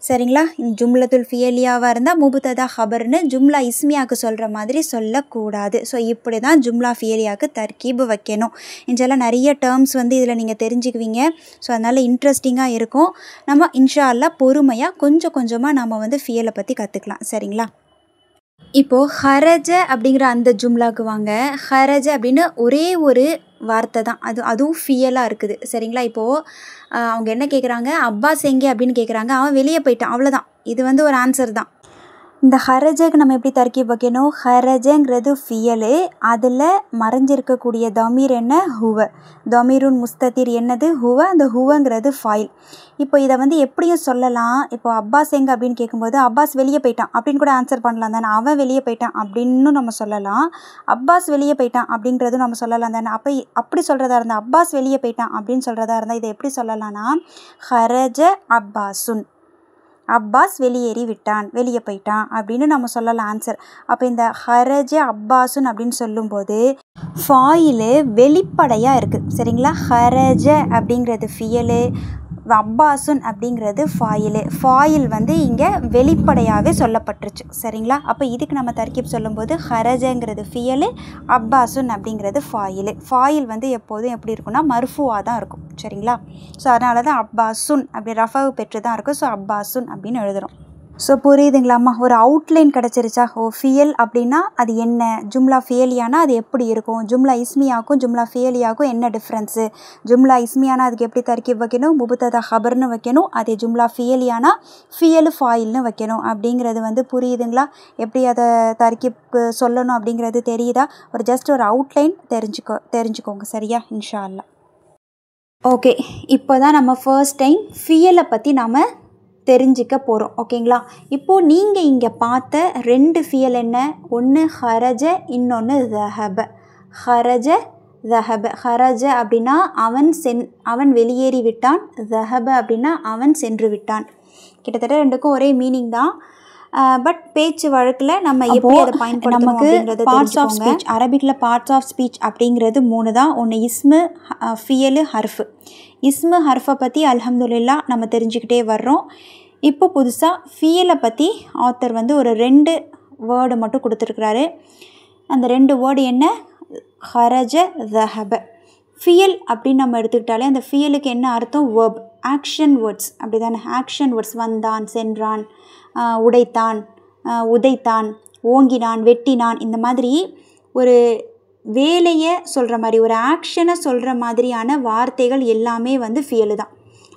சரிங்களா? ஜும்லத்துல் ஃபியலியாவாக இருந்தால் முபுததா ஹபர்னு ஜும்லா இஸ்மியாவுக்கு சொல்கிற மாதிரி சொல்லக்கூடாது. ஸோ இப்படி தான் ஜும்லா ஃபியலியாவுக்கு தர்கீப் வைக்கணும். இன்ஷால்லாம் நிறைய டேர்ம்ஸ் வந்து இதில் நீங்கள் தெரிஞ்சுக்குவீங்க. ஸோ அதனால் இன்ட்ரெஸ்டிங்காக இருக்கும். நம்ம இன்ஷா அல்லாஹ் பொறுமையாக கொஞ்சம் கொஞ்சமாக நம்ம வந்து ஃபியலை பற்றி கற்றுக்கலாம். சரிங்களா? இப்போது ஹரஜ அப்படிங்கிற அந்த ஜும்லாவுக்கு வாங்க. ஹரஜ அப்படின்னு ஒரே ஒரு வார்த்தை தான், அதுவும் ஃபியலாக இருக்குது. சரிங்களா? இப்போது அவங்க என்ன கேட்குறாங்க? அப்பாஸ் எங்கே அப்படின்னு கேட்குறாங்க. அவன் வெளியே போயிட்டான், அவ்வளோதான். இது வந்து ஒரு ஆன்சர் தான். இந்த ஹரஜக்கு நம்ம எப்படி தர்கீப் வைக்கணும்? ஹரஜங்கிறது ஃபியலு, அதில் மறைஞ்சிருக்கக்கூடிய தமீர் என்ன? ஹுவ. தமீருன் முஸ்தத்திர் என்னது? ஹுவ. அந்த ஹுவங்கிறது ஃபாயில். இப்போ இதை வந்து எப்படியும் சொல்லலாம். இப்போ அப்பாஸ் எங்கே அப்படின்னு கேட்கும்போது அப்பாஸ் வெளியே போயிட்டான் அப்படின்னு கூட ஆன்சர் பண்ணலாம் தானே. அவன் வெளியே போயிட்டான் அப்படின்னு நம்ம சொல்லலாம். அப்பாஸ் வெளியே போயிட்டான் அப்படின்றதும் நம்ம சொல்லலாம் தானே. அப்படி சொல்கிறதா இருந்தால் அப்பாஸ் வெளியே போயிட்டான் அப்படின்னு சொல்கிறதா இருந்தால் இதை எப்படி சொல்லலாம்னா ஹரஜ அப்பாசுன். அப்பாஸ் வெளியேறி விட்டான், வெளியே போயிட்டான் அப்படின்னு நம்ம சொல்லலாம் ஆன்சர். அப்போ இந்த ஹரஜ அப்பாஸுன் அப்படின்னு சொல்லும்போது ஃபாயிலு வெளிப்படையாக இருக்குது. சரிங்களா? ஹரஜ அப்படிங்கிறது ஃபியலு, அப்பாஸுன் அப்படிங்கிறது ஃபாயில் வந்து இங்கே வெளிப்படையாகவே சொல்லப்பட்டுருச்சு. சரிங்களா? அப்போ இதுக்கு நம்ம தர்கீப் சொல்லும்போது ஹரஜங்கிறது ஃபியலு, அப்பாஸுன் அப்படிங்கிறது ஃபாயில் வந்து எப்போதும் எப்படி இருக்குன்னா மர்ஃபுவாக தான் இருக்கும். சரிங்களா? ஸோ அதனால தான் அப்பாஸுன் அப்படி ரஃபவு பெற்று தான் இருக்கும். ஸோ அப்பாஸுன் அப்படின்னு எழுதுகிறோம். ஸோ புரியுதுங்களாம்மா? ஒரு அவுட்லைன் கிடச்சிருச்சா? ஃபியல் அப்படின்னா அது என்ன, ஜும்லா ஃபியலியானா அது எப்படி இருக்கும், ஜும்லா இஸ்மியாக்கும் ஜும்லா ஃபியலியாக்கும் என்ன டிஃப்ரென்ஸு, ஜும்லா இஸ்மியானா அதுக்கு எப்படி தர்கீப் வைக்கணும், முபுத்ததா ஹபர்னு வைக்கணும், அதே ஜும்லா ஃபியலியானா ஃபியலு ஃபாயில்னு வைக்கணும் அப்படிங்கிறது வந்து புரியுதுங்களா? எப்படி அதை தர்கீப்க்கு சொல்லணும் அப்படிங்கிறது தெரியுதா? ஒரு ஜஸ்ட் ஒரு அவுட்லைன் தெரிஞ்சுக்கோங்க. சரியா? இன்ஷா அல்லாஹ். ஓகே, இப்போ தான் நம்ம ஃபர்ஸ்ட் டைம் ஃபியலை பற்றி நாம் தெரிஞ்சிக்க போகிறோம். ஓகேங்களா? இப்போது நீங்கள் இங்கே பார்த்த 2 ஃபியல் என்ன? ஒன்று ஹரஜ, இன்னொன்று ذهب. ஹரஜ அப்படின்னா அவன் வெளியேறி விட்டான், ذهب அப்படின்னா அவன் சென்று விட்டான். கிட்டத்தட்ட ரெண்டுக்கும் ஒரே மீனிங் தான். பட் பேச்சு வழக்கில் நம்ம எப்படி அதை பயன்படுத்தணும் அப்படிங்கிறது பார்ட்ஸ் ஆஃப் ஸ்பீச். அரபிக்கில் பார்ட்ஸ் ஆஃப் ஸ்பீச் அப்படிங்கிறது 3 தான். ஒன்று இஸ்மு, ஃபியலு, ஹர்ஃபு. இஸ்மு ஹர்ஃபை பற்றி அல்ஹம்துலில்லாஹ் நம்ம தெரிஞ்சுக்கிட்டே வர்றோம். இப்போ புதுசாக ஃபியலை பற்றி ஆத்தர் வந்து ஒரு 2 வேர்டு மட்டும் கொடுத்துருக்குறாரு. அந்த 2 வேர்டு என்ன? ஹரஜ, ذهب. ஃபியல் அப்படின்னு நம்ம எடுத்துக்கிட்டாலே அந்த ஃபியலுக்கு என்ன அர்த்தம்? Verb, action words. அப்படி தானே? Action words. வந்தான், சென்றான், உடைத்தான், உதைத்தான், ஓங்கினான், வெட்டினான், இந்த மாதிரி ஒரு வேலையை சொல்கிற மாதிரி, ஒரு ஆக்ஷனை சொல்கிற மாதிரியான வார்த்தைகள் எல்லாமே வந்து ஃபியலு தான்.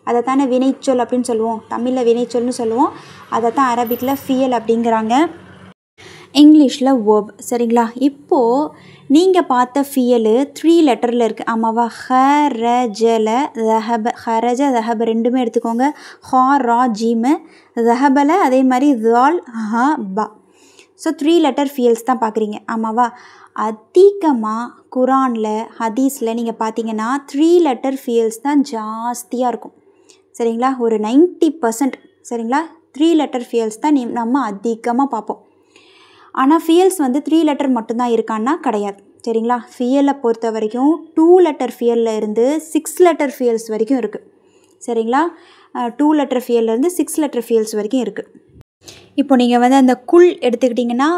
அதை தானே வினைச்சொல் அப்படின்னு சொல்லுவோம், தமிழில் வினைச்சொல்னு சொல்லுவோம். அதை தான் அரபிக்கில் ஃபியல் அப்படிங்கிறாங்க, இங்கிலீஷில் வேர்ப். சரிங்களா? இப்போது நீங்கள் பார்த்த ஃபியலு 3 லெட்டரில் இருக்குது. ஆமாவா? ஹரஜல ذهب. ஹரஜ ذهب ரெண்டுமே எடுத்துக்கோங்க. ஹா ரா ஜீமு, ذهبல அதே மாதிரி தால் ஹ பா. ஸோ 3 லெட்டர் ஃபியல்ஸ் தான் பார்க்குறீங்க. ஆமாவா? அதிகமாக குரானில் ஹதீஸில் நீங்கள் பார்த்தீங்கன்னா 3 லெட்டர் ஃபியல்ஸ் தான் ஜாஸ்தியாக இருக்கும். சரிங்களா? ஒரு 90%. சரிங்களா? 3 லெட்டர் ஃபியல்ஸ் தான் நம்ம அதிகமாக பார்ப்போம். ஆனால் ஃபியல்ஸ் வந்து 3 லெட்டர் மட்டும்தான் இருக்கான்னா கிடையாது. சரிங்களா? ஃபியலை பொறுத்த வரைக்கும் 2 லெட்டர் ஃபியலில் இருந்து 6 லெட்டர் ஃபியல்ஸ் வரைக்கும் இருக்குது. சரிங்களா? 2 லெட்டர் ஃபியல்லேருந்து 6 லெட்டர் ஃபியல்ஸ் வரைக்கும் இருக்குது. இப்போ நீங்கள் வந்து அந்த குல் எடுத்துக்கிட்டிங்கன்னா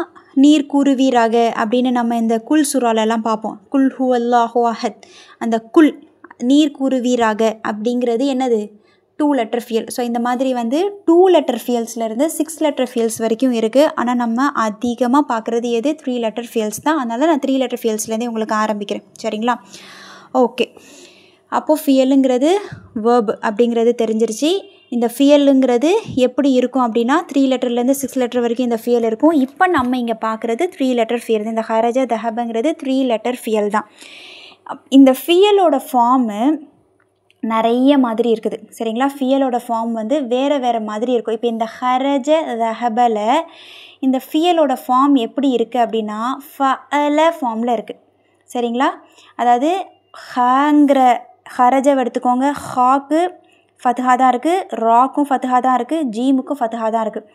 நீர் கூறுவீராக அப்படின்னு நம்ம இந்த குல் சூறாலெல்லாம் பார்ப்போம். குல் ஹு அல்லாஹு அஹத். அந்த குல் நீர் கூறுவீராக அப்படிங்கிறது என்னது? 2 லெட்டர் ஃபியல். ஸோ இந்த மாதிரி வந்து 2 லெட்டர் ஃபியல்ஸ்லேருந்து 6 லெட்டர் ஃபியல்ஸ் வரைக்கும் இருக்குது. ஆனால் நம்ம அதிகமாக பார்க்குறது எது? 3 லெட்டர் ஃபியல்ஸ் தான். அதனால் நான் 3 லெட்டர் ஃபியல்ஸ்லேருந்தே உங்களுக்கு ஆரம்பிக்கிறேன். சரிங்களா? ஓகே, அப்போது ஃபியலுங்கிறது வேர்ப் அப்படிங்கிறது தெரிஞ்சிருச்சு. இந்த ஃபியலுங்கிறது எப்படி இருக்கும் அப்படின்னா 3 லெட்டர்லேருந்து 6 லெட்டர் வரைக்கும் இந்த ஃபியல் இருக்கும். இப்போ நம்ம இங்கே பார்க்குறது 3 லெட்டர் ஃபியல். இந்த ஹரஜ ذهبங்கிறது 3 லெட்டர் ஃபியல் தான். இந்த ஃபியலோட ஃபார்மு நிறைய மாதிரி இருக்குது. சரிங்களா? ஃபியலோட ஃபார்ம் வந்து வேறு மாதிரி இருக்கும். இப்போ இந்த ஹரஜ ذهبல இந்த ஃபியலோட ஃபார்ம் எப்படி இருக்குது அப்படின்னா ஃபஅல ஃபார்மில் இருக்குது. சரிங்களா? அதாவது ஹங்கிற ஹரஜவை எடுத்துக்கோங்க. ஹாக்கு ஃபத்ஹா தான் இருக்குது, ராக்கும் ஃபத்ஹா தான் இருக்குது, ஜீமுக்கும் ஃபத்ஹா தான் இருக்குது.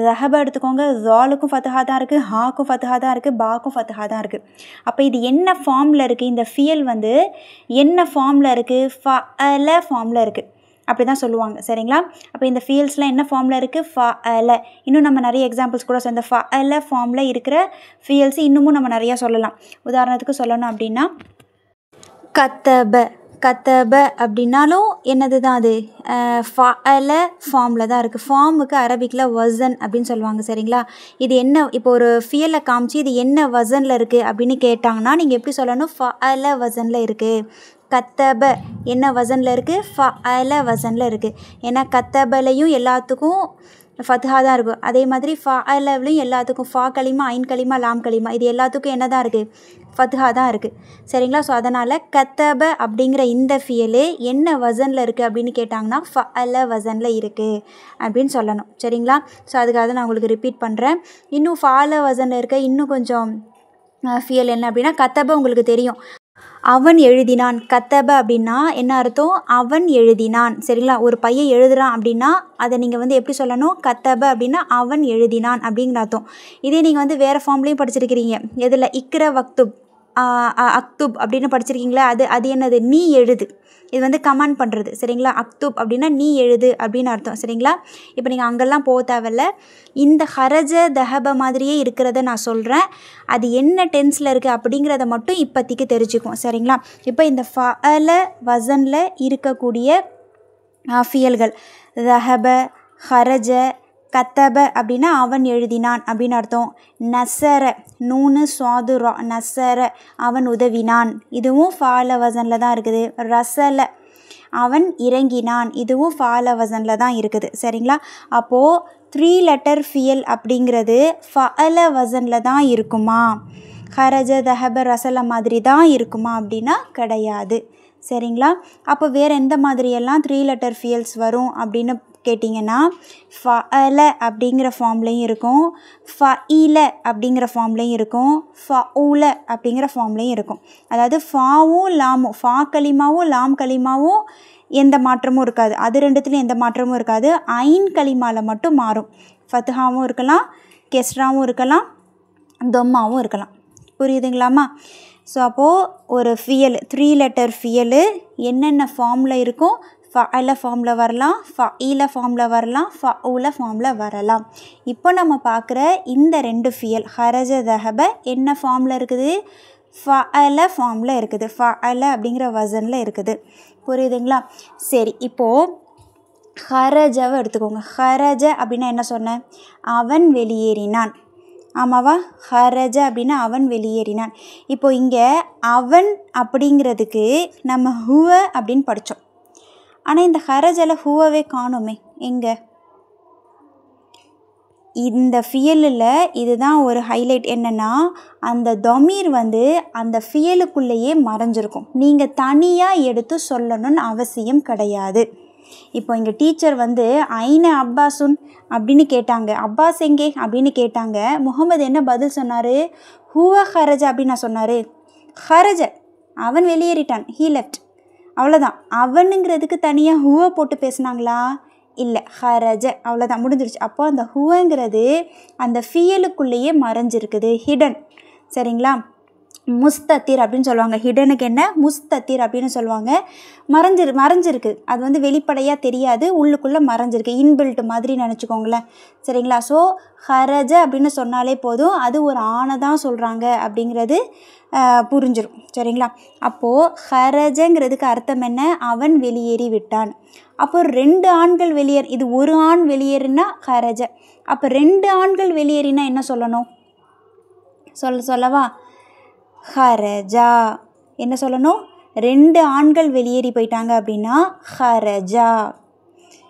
ذهب எடுத்துக்கோங்க. ஜாலுக்கும் ஃபத்ஹா தான் இருக்குது, ஹாக்கும் ஃபத்ஹா தான் இருக்குது, பாக்கும் ஃபத்ஹா தான் இருக்குது. அப்போ இது என்ன ஃபார்மில் இருக்குது? இந்த ஃபியல் வந்து என்ன ஃபார்மில் இருக்குது? ஃபஅல ஃபார்மில் இருக்குது. அப்படி தான் சொல்லுவாங்க. சரிங்களா? அப்போ இந்த ஃபியல்ஸ்லாம் என்ன ஃபார்மில் இருக்குது? ஃபஅல. இன்னும் நம்ம நிறைய எக்ஸாம்பிள்ஸ் கூட இந்த ஃபஅல ஃபார்மில் இருக்கிற ஃபியல்ஸ் இன்னமும் நம்ம நிறையா சொல்லலாம். உதாரணத்துக்கு சொல்லணும் அப்படின்னா கத்தப அப்படின்னாலும் என்னது தான் அது? ஃபஅல ஃபார்மில் தான் இருக்குது. ஃபார்முக்கு அரபிக்கில் வசன் அப்படின்னு சொல்லுவாங்க. சரிங்களா? இது என்ன? இப்போ ஒரு ஃபியலை காமிச்சு இது என்ன வசனில் இருக்குது அப்படின்னு கேட்டாங்கன்னா நீங்கள் எப்படி சொல்லணும்? ஃபஅல வசனில் இருக்குது. கத்தப என்ன வசனில் இருக்குது? ஃபஅல வசனில் இருக்குது. ஏன்னா கத்தபலையும் எல்லாத்துக்கும் ஃபத்ஹா தான் இருக்கும். அதே மாதிரி ஃபஅலவ்லையும் எல்லாத்துக்கும் ஃபா கலிமா, ஐன் கலிமா, லாம் கலிமா, இது எல்லாத்துக்கும் என்ன தான் இருக்குது? ஃபத்ஹா தான் இருக்குது. சரிங்களா? ஸோ அதனால் கத்தப அப்படிங்கிற இந்த ஃபியலு என்ன வசனில் இருக்குது அப்படின்னு கேட்டாங்கன்னா ஃபஅல வசனில் இருக்குது அப்படின்னு சொல்லணும். சரிங்களா? ஸோ அதுக்காக நான் உங்களுக்கு ரிப்பீட் பண்ணுறேன். இன்னும் ஃபஅல வசனில் இருக்க இன்னும் கொஞ்சம் ஃபியல் என்ன அப்படின்னா கத்தப உங்களுக்கு தெரியும். அவன் எழுதினான். கத்தப அப்படின்னா என்ன அர்த்தம்? அவன் எழுதினான். சரிங்களா? ஒரு பையன் எழுதுறான் அப்படின்னா அதை நீங்கள் வந்து எப்படி சொல்லணும்? கத்தப அப்படின்னா அவன் எழுதினான் அப்படிங்கிற அர்த்தம். இதே நீங்கள் வந்து வேறு ஃபார்ம்லேயும் படிச்சிருக்கிறீங்க. எதில்? இக்ர வக்துப் அக்துப் அப்படின்னு படிச்சிருக்கீங்களா? அது என்னது? நீ எழுது. இது வந்து கமாண்ட் பண்ணுறது. சரிங்களா? அக்துப் அப்படின்னா நீ எழுது அப்படின்னு அர்த்தம். சரிங்களா? இப்போ நீங்கள் அங்கெல்லாம் போக தேவையில்ல. இந்த ஹரஜ தஹப மாதிரியே இருக்கிறத நான் சொல்கிறேன். அது என்ன டென்ஸில் இருக்குது அப்படிங்கிறத மட்டும் இப்போதைக்கு தெரிஞ்சுக்கும். சரிங்களா? இப்போ இந்த ஃபஅல வசனில் இருக்கக்கூடிய ஃபியல்கள் தஹப, ஹரஜ, கத்தப அப்படின்னா அவன் எழுதினான் அப்படின்னு அர்த்தம். நசர, நூனு சுவாது ரா, நசர அவன் உதவினான். இதுவும் ஃபால வசனில் தான் இருக்குது. ரசல அவன் இறங்கினான். இதுவும் ஃபால வசனில் தான் இருக்குது. சரிங்களா? அப்போது 3 லெட்டர் ஃபியல் அப்படிங்கிறது ஃபஅல வசனில் தான் இருக்குமா? ஹரஜ தஹப ரசல மாதிரி தான் இருக்குமா அப்படின்னா கிடையாது. சரிங்களா? அப்போ வேறு எந்த மாதிரியெல்லாம் 3 லெட்டர் ஃபியல்ஸ் வரும் அப்படின்னு கேட்டிங்கன்னா, ஃபஅல அப்படிங்கிற ஃபார்ம்லேயும் இருக்கும், ஃபஇல அப்படிங்கிற ஃபார்ம்லேயும் இருக்கும், ஃபஉல அப்படிங்கிற ஃபார்ம்லேயும் இருக்கும். அதாவது ஃபாவும் லாமும், ஃபா கலிமாவும் லாம் கலிமாவும் எந்த மாற்றமும் இருக்காது. அது ரெண்டுத்துலேயும் எந்த மாற்றமும் இருக்காது. ஐன் கலிமாவில் மட்டும் மாறும். ஃபத்ஹாவும் இருக்கலாம், கெஸ்ராவும் இருக்கலாம், தொம்மாவும் இருக்கலாம். புரியுதுங்களாம்மா? ஸோ அப்போது ஒரு ஃபியல் 3 லெட்டர் ஃபியலு என்னென்ன ஃபார்மில் இருக்கும்? ஃபஅல ஃபார்மில் வரலாம், ஃபஇல ஃபார்மில் வரலாம், ஃபஉல ஃபார்மில் வரலாம். இப்போ நம்ம பார்க்குற இந்த 2 ஃபியல் ஹரஜ தஹப என்ன ஃபார்மில் இருக்குது? ஃபஅல ஃபார்மில் இருக்குது. ஃபஅல அப்படிங்கிற வசனில் இருக்குது. புரியுதுங்களா? சரி, இப்போது ஹரஜவை எடுத்துக்கோங்க. ஹரஜ அப்படின்னா என்ன சொன்னேன்? அவன் வெளியேறினான். ஆமாவா? ஹரஜ அப்படின்னா அவன் வெளியேறினான். இப்போ இங்கே அவன் அப்படிங்கிறதுக்கு நம்ம ஹுவ அப்படின்னு படித்தோம். ஆனால் இந்த ஹரஜில் ஹுவவே காணுமே. எங்கே? இந்த ஃபியலில் இதுதான் ஒரு ஹைலைட். என்னென்னா, அந்த தொமீர் வந்து அந்த ஃபியலுக்குள்ளேயே மறைஞ்சிருக்கும். நீங்கள் தனியாக எடுத்து சொல்லணும்னு அவசியம் கிடையாது. இப்போ இங்கே டீச்சர் வந்து ஐன அப்பாசுன் அப்படின்னு கேட்டாங்க. அப்பாஸ் எங்கே அப்படின்னு கேட்டாங்க. முகமது என்ன பதில் சொன்னார்? ஹுவ ஹரஜ அப்படின்னு நான் சொன்னார். ஹரஜ அவன் வெளியேறிட்டான், ஹீ லெஃப்ட். அவ்வளோதான். அவனுங்கிறதுக்கு தனியாக ஹுவ போட்டு பேசுனாங்களா? இல்லை, ஹரஜ, அவ்வளோதான், முடிஞ்சிருச்சு. அப்போ அந்த ஹுவங்கிறது அந்த ஃபியலுக்குள்ளேயே மறைஞ்சிருக்குது, ஹிடன். சரிங்களா? முஸ்தத்திர் அப்படின்னு சொல்லுவாங்க. ஹிடனுக்கு என்ன? முஸ்தத்திர் அப்படின்னு சொல்லுவாங்க. மறைஞ்சிருக்கு. அது வந்து வெளிப்படையாக தெரியாது, உள்ளுக்குள்ளே மறைஞ்சிருக்கு. இன்பில்ட் மாதிரி நினச்சிக்கோங்களேன். சரிங்களா? ஸோ ஹரஜ அப்படின்னு சொன்னாலே போதும், அது ஒரு ஆணை தான் சொல்கிறாங்க அப்படிங்கிறது புரிஞ்சிடும். சரிங்களா? அப்போது ஹரஜங்கிறதுக்கு அர்த்தம் என்ன? அவன் வெளியேறி விட்டான். அப்போ 2 ஆண்கள் இது ஒரு ஆண் வெளியேறினா ஹரஜ. அப்போ 2 ஆண்கள் வெளியேறினா என்ன சொல்லணும்? சொல்லவா? ஹரஜா. என்ன சொல்லணும்? 2 ஆண்கள் வெளியேறி போயிட்டாங்க அப்படின்னா ஹரஜா.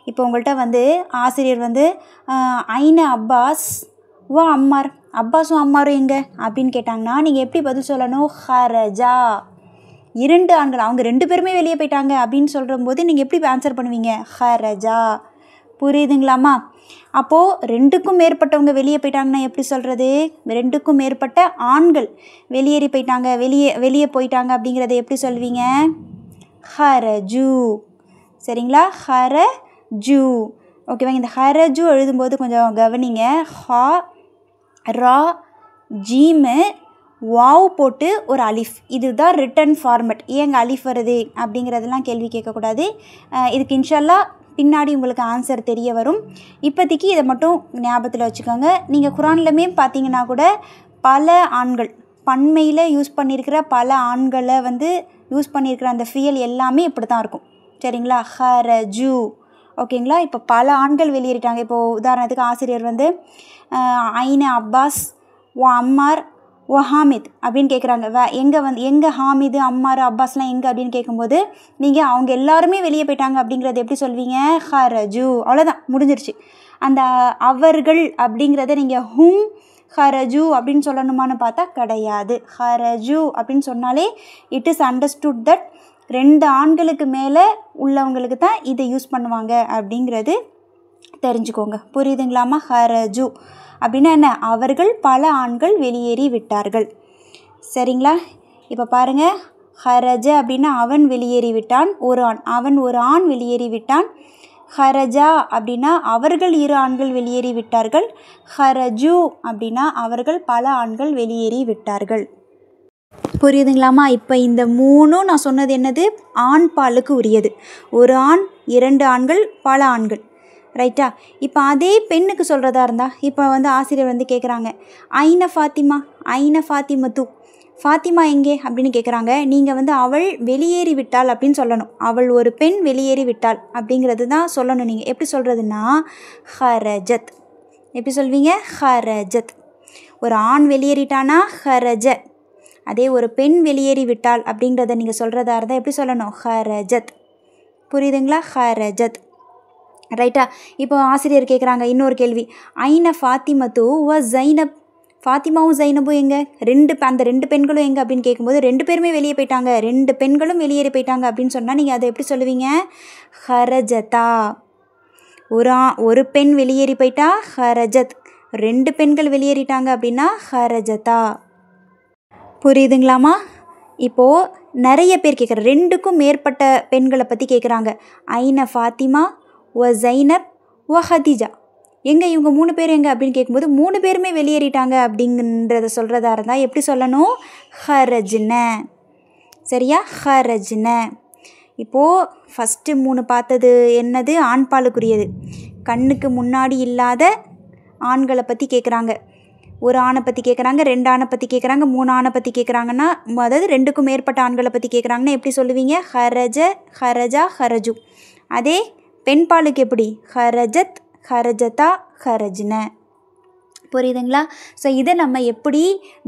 இப்போ உங்கள்கிட்ட வந்து ஆசிரியர் வந்து ஐன அப்பாஸ் வா அம்மார், அப்பாஸும் அம்மாரும் எங்கே அப்படின்னு கேட்டாங்கன்னா நீங்கள் எப்படி பதில் சொல்லணும்? ஹரஜா. 2 ஆண்கள், அவங்க 2 பேருமே வெளியே போயிட்டாங்க அப்படின்னு சொல்கிற போது நீங்கள் எப்படி ஆன்சர் பண்ணுவீங்க? ஹரஜா. புரியுதுங்களாம்மா? அப்போது 2க்கும் மேற்பட்டவங்க வெளியே போயிட்டாங்கன்னா எப்படி சொல்கிறது? 2க்கும் மேற்பட்ட ஆண்கள் வெளியேறி போயிட்டாங்க, வெளியே போயிட்டாங்க அப்படிங்கிறத எப்படி சொல்வீங்க? ஹரஜு. சரிங்களா? ஹரஜு. ஓகேவா? இந்த ஹரஜு எழுதும்போது கொஞ்சம் கவனிங்க. ஹா, ரா, ஜீமு, வாவ் போட்டு ஒரு அலிஃப். இதுதான் ரிட்டன் ஃபார்மெட். ஏங்க அலிஃப் வருது அப்படிங்கிறதெல்லாம் கேள்வி கேட்கக்கூடாது. இதுக்கு இன்ஷால்லா பின்னாடி உங்களுக்கு ஆன்சர் தெரிய வரும். இப்போதைக்கு இதை மட்டும் ஞாபகத்தில் வச்சுக்கோங்க. நீங்கள் குரான்லையுமே பார்த்தீங்கன்னா கூட பல ஆண்கள் பன்மையில் யூஸ் பண்ணியிருக்கிற பல ஆண்களை வந்து யூஸ் பண்ணியிருக்கிற அந்த ஃபியல் எல்லாமே இப்படி தான் இருக்கும். சரிங்களா? ஹரஜு. ஓகேங்களா? இப்போ பல ஆண்கள் வெளியேறிட்டாங்க. இப்போது உதாரணத்துக்கு ஆசிரியர் வந்து ஐன அப்பாஸ் ஓ அம்மார் ஓ ஹாமித் அப்படின்னு கேட்குறாங்க. எங்கே ஹாமிது, அம்மார், அப்பாஸ்லாம் எங்கே அப்படின்னு கேட்கும்போது நீங்கள் அவங்க எல்லாருமே வெளியே போயிட்டாங்க அப்படிங்கிறத எப்படி சொல்வீங்க? ஹரஜு. அவ்வளோதான், முடிஞ்சிருச்சு. அந்த அவர்கள் அப்படிங்கிறத நீங்கள் ஹும் ஹரஜு அப்படின்னு சொல்லணுமான்னு பார்த்தா கிடையாது. ஹரஜு அப்படின்னு சொன்னாலே இட் இஸ் அண்டர்ஸ்டுட் தட் 2 ஆண்களுக்கு மேலே உள்ளவங்களுக்கு தான் இதை யூஸ் பண்ணுவாங்க அப்படிங்கிறது தெரிஞ்சுக்கோங்க. புரியுதுங்களாம்மா? ஹரஜு அப்படின்னா என்ன? அவர்கள் பல ஆண்கள் வெளியேறி விட்டார்கள். சரிங்களா? இப்போ பாருங்கள், ஹரஜ அப்படின்னா அவன் வெளியேறிவிட்டான், ஒரு ஆண். அவன் ஒரு ஆண் வெளியேறிவிட்டான். ஹரஜா அப்படின்னா அவர்கள் 2 ஆண்கள் வெளியேறிவிட்டார்கள். ஹரஜு அப்படின்னா அவர்கள் பல ஆண்கள் வெளியேறிவிட்டார்கள். புரியுதுங்களாம்மா? இப்போ இந்த 3ம் நான் சொன்னது என்னது? ஆண் பாலுக்கு உரியது. ஒரு ஆண், 2 ஆண்கள், பல ஆண்கள். ரைட்டா? இப்போ அதே பெண்ணுக்கு சொல்கிறதா இருந்தால், இப்போ ஆசிரியர் கேட்குறாங்க, ஐன ஃபாத்திமா, ஐன ஃபாத்திமத்து, ஃபாத்திமா எங்கே அப்படின்னு கேட்குறாங்க. நீங்கள் அவள் வெளியேறி விட்டாள் அப்படின்னு சொல்லணும். அவள் ஒரு பெண் வெளியேறி விட்டாள் அப்படிங்கிறது தான் சொல்லணும். நீங்கள் எப்படி சொல்கிறதுனா ஹரஜத். எப்படி சொல்வீங்க? ஹரஜத். ஒரு ஆண் வெளியேறிட்டானா ஹரஜ. அதே ஒரு பெண் வெளியேறி விட்டாள் அப்படிங்கிறத நீங்கள் சொல்கிறதா இருந்தால் எப்படி சொல்லணும்? ஹரஜத். புரியுதுங்களா? ஹரஜத். ரைட்டா? இப்போ ஆசிரியர் கேட்குறாங்க இன்னொரு கேள்வி, ஐன ஃபாத்திமத்து வ ஜைனப், ஃபாத்திமாவும் ஜைனபும் எங்கே? அந்த 2 பெண்களும் எங்கே அப்படின்னு கேட்கும்போது 2 பேருமே வெளியே போயிட்டாங்க, 2 பெண்களும் வெளியேறி போயிட்டாங்க அப்படின்னு சொன்னால் நீங்கள் அதை எப்படி சொல்லுவீங்க? ஹரஜதா. ஒரு பெண் வெளியேறி போயிட்டா ஹரஜத், 2 பெண்கள் வெளியேறிட்டாங்க அப்படின்னா ஹரஜதா. புரியுதுங்களாம்மா? இப்போது நிறைய பேர் கேட்குற 2க்கும் மேற்பட்ட பெண்களை பற்றி கேட்குறாங்க. ஐன ஃபாத்திமா வ ஜைனப் வ ஹதீஜா, எங்கே இவங்க 3 பேர் எங்கே அப்படின்னு கேட்கும்போது 3 பேருமே வெளியேறிட்டாங்க அப்படிங்கிறத சொல்கிறதா இருந்தால் எப்படி சொல்லணும்? ஹரஜ்ன. சரியா? ஹரஜ்ன. இப்போது ஃபஸ்ட்டு 3 பார்த்தது என்னது? ஆண்பாலுக்குரியது. கண்ணுக்கு முன்னாடி இல்லாத ஆண்களை பற்றி கேட்குறாங்க. ஒரு ஆணை பற்றி கேட்குறாங்க, 2 ஆணை பற்றி கேட்குறாங்க, 3 ஆணை பற்றி கேட்குறாங்கன்னா, அதாவது 2க்கும் மேற்பட்ட ஆண்களை பற்றி கேட்குறாங்கன்னா எப்படி சொல்லுவீங்க? ஹரஜ, ஹரஜா, ஹரஜு. அதே பெண் பாலுக்கு எப்படி? ஹரஜத், ஹரஜதா, ஹரஜ்ன. புரியுதுங்களா? ஸோ இதை நம்ம எப்படி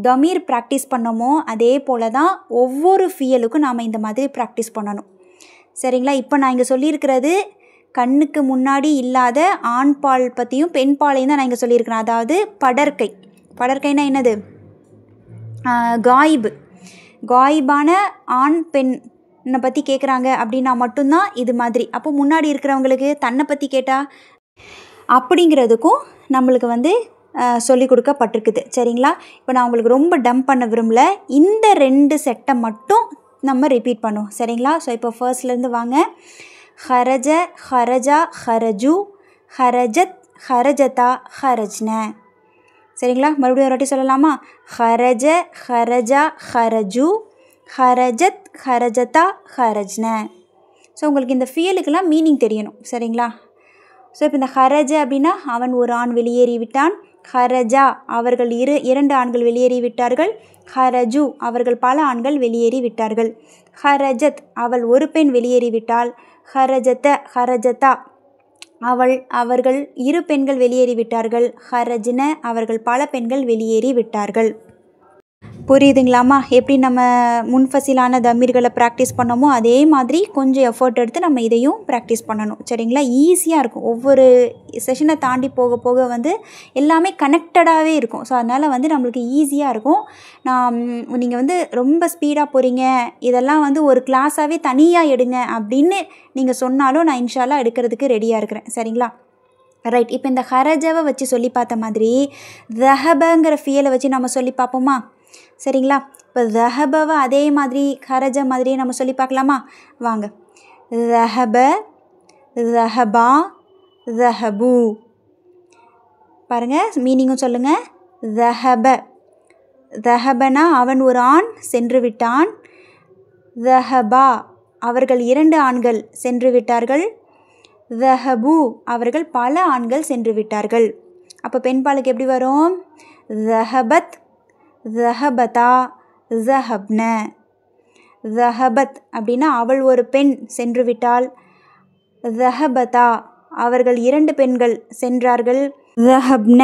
தமீர் ப்ராக்டிஸ் பண்ணோமோ அதே போல் தான் ஒவ்வொரு ஃபியலுக்கும் நாம் இந்த மாதிரி ப்ராக்டிஸ் பண்ணணும். சரிங்களா? இப்போ நான் இங்கே சொல்லியிருக்கிறது கண்ணுக்கு முன்னாடி இல்லாத ஆண் பால் பற்றியும் பெண் பாலையும் தான் நான் இங்கே சொல்லியிருக்கிறேன். அதாவது படற்கை. படற்கைனா என்னது? காயிபு. காயிபான ஆண் பெண்ணை பற்றி கேட்குறாங்க அப்படின்னா மட்டும்தான் இது மாதிரி. அப்போ முன்னாடி இருக்கிறவங்களுக்கு தன்னை பற்றி கேட்டால் அப்படிங்கிறதுக்கும் நம்மளுக்கு சொல்லி கொடுக்கப்பட்டிருக்குது. சரிங்களா? இப்போ நான் உங்களுக்கு ரொம்ப டம்ப் பண்ண விரும்பல. இந்த 2 செட்டை மட்டும் நம்ம ரிப்பீட் பண்ணுவோம். சரிங்களா? ஸோ இப்போ ஃபர்ஸ்ட்லேருந்து வாங்க. ஹரஜ, ஹரஜா, ஹரஜு, ஹரஜத், ஹரஜதா, ஹரஜ்ன. சரிங்களா? மறுபடியும் ஒரு வாட்டி சொல்லலாமா? ஹரஜ, ஹரஜா, ஹரஜு, ஹரஜத், ஹரஜதா, ஹரஜ்ன. ஸோ உங்களுக்கு இந்த ஃபியலுக்கெல்லாம் மீனிங் தெரியணும். சரிங்களா? ஸோ இப்போ இந்த ஹரஜ அப்படின்னா அவன் ஒரு ஆண் வெளியேறிவிட்டான். ஹரஜா அவர்கள் 2 ஆண்கள் வெளியேறிவிட்டார்கள். ஹரஜு அவர்கள் பல ஆண்கள் வெளியேறிவிட்டார்கள். ஹரஜத் அவள் ஒரு பெண் வெளியேறிவிட்டாள். ஹரஜத, ஹரஜதா அவர்கள் 2 பெண்கள் வெளியேறிவிட்டார்கள். ஹரஜ்ன அவர்கள் பல பெண்கள் வெளியேறிவிட்டார்கள். புரியுதுங்களாம்மா? எப்படி நம்ம முன்ஃபசிலான தமீர்களை ப்ராக்டிஸ் பண்ணோமோ அதே மாதிரி கொஞ்சம் எஃபர்ட் எடுத்து நம்ம இதையும் ப்ராக்டிஸ் பண்ணணும். சரிங்களா? ஈஸியாக இருக்கும். ஒவ்வொரு செஷனை தாண்டி போக போக எல்லாமே கனெக்டடாகவே இருக்கும். ஸோ அதனால் நம்மளுக்கு ஈஸியாக இருக்கும். நீங்கள் ரொம்ப ஸ்பீடாக போகிறீங்க, இதெல்லாம் ஒரு கிளாஸாகவே தனியாக எடுங்க அப்படின்னு நீங்கள் சொன்னாலும் நான் இன்ஷா அல்லாஹ் எடுக்கிறதுக்கு ரெடியாக இருக்கிறேன். சரிங்களா? ரைட். இப்போ இந்த ஹரஜவை வச்சு சொல்லி பார்த்த மாதிரி தஹபங்கிற ஃபியலை வச்சு நம்ம சொல்லி பார்ப்போமா? சரிங்களா? இப்போ தஹபவை அதே மாதிரி ஹரஜ மாதிரியே நம்ம சொல்லி பார்க்கலாமா? வாங்க. தஹப, தஹபா, தஹபு. பாருங்கள், மீனிங்கும் சொல்லுங்கள். தஹப, தஹபனா அவன் ஒரு ஆண் சென்று விட்டான். தஹபா அவர்கள் 2 ஆண்கள் சென்று விட்டார்கள். தஹபு அவர்கள் பல ஆண்கள் சென்று விட்டார்கள். அப்போ பெண்பாலுக்கு எப்படி வரும்? தஹபத், தஹபதா, தஹப்ன. தஹபத் அப்படின்னா அவள் ஒரு பெண் சென்று விட்டாள். தஹபதா அவர்கள் 2 பெண்கள் சென்றார்கள். தஹப்ன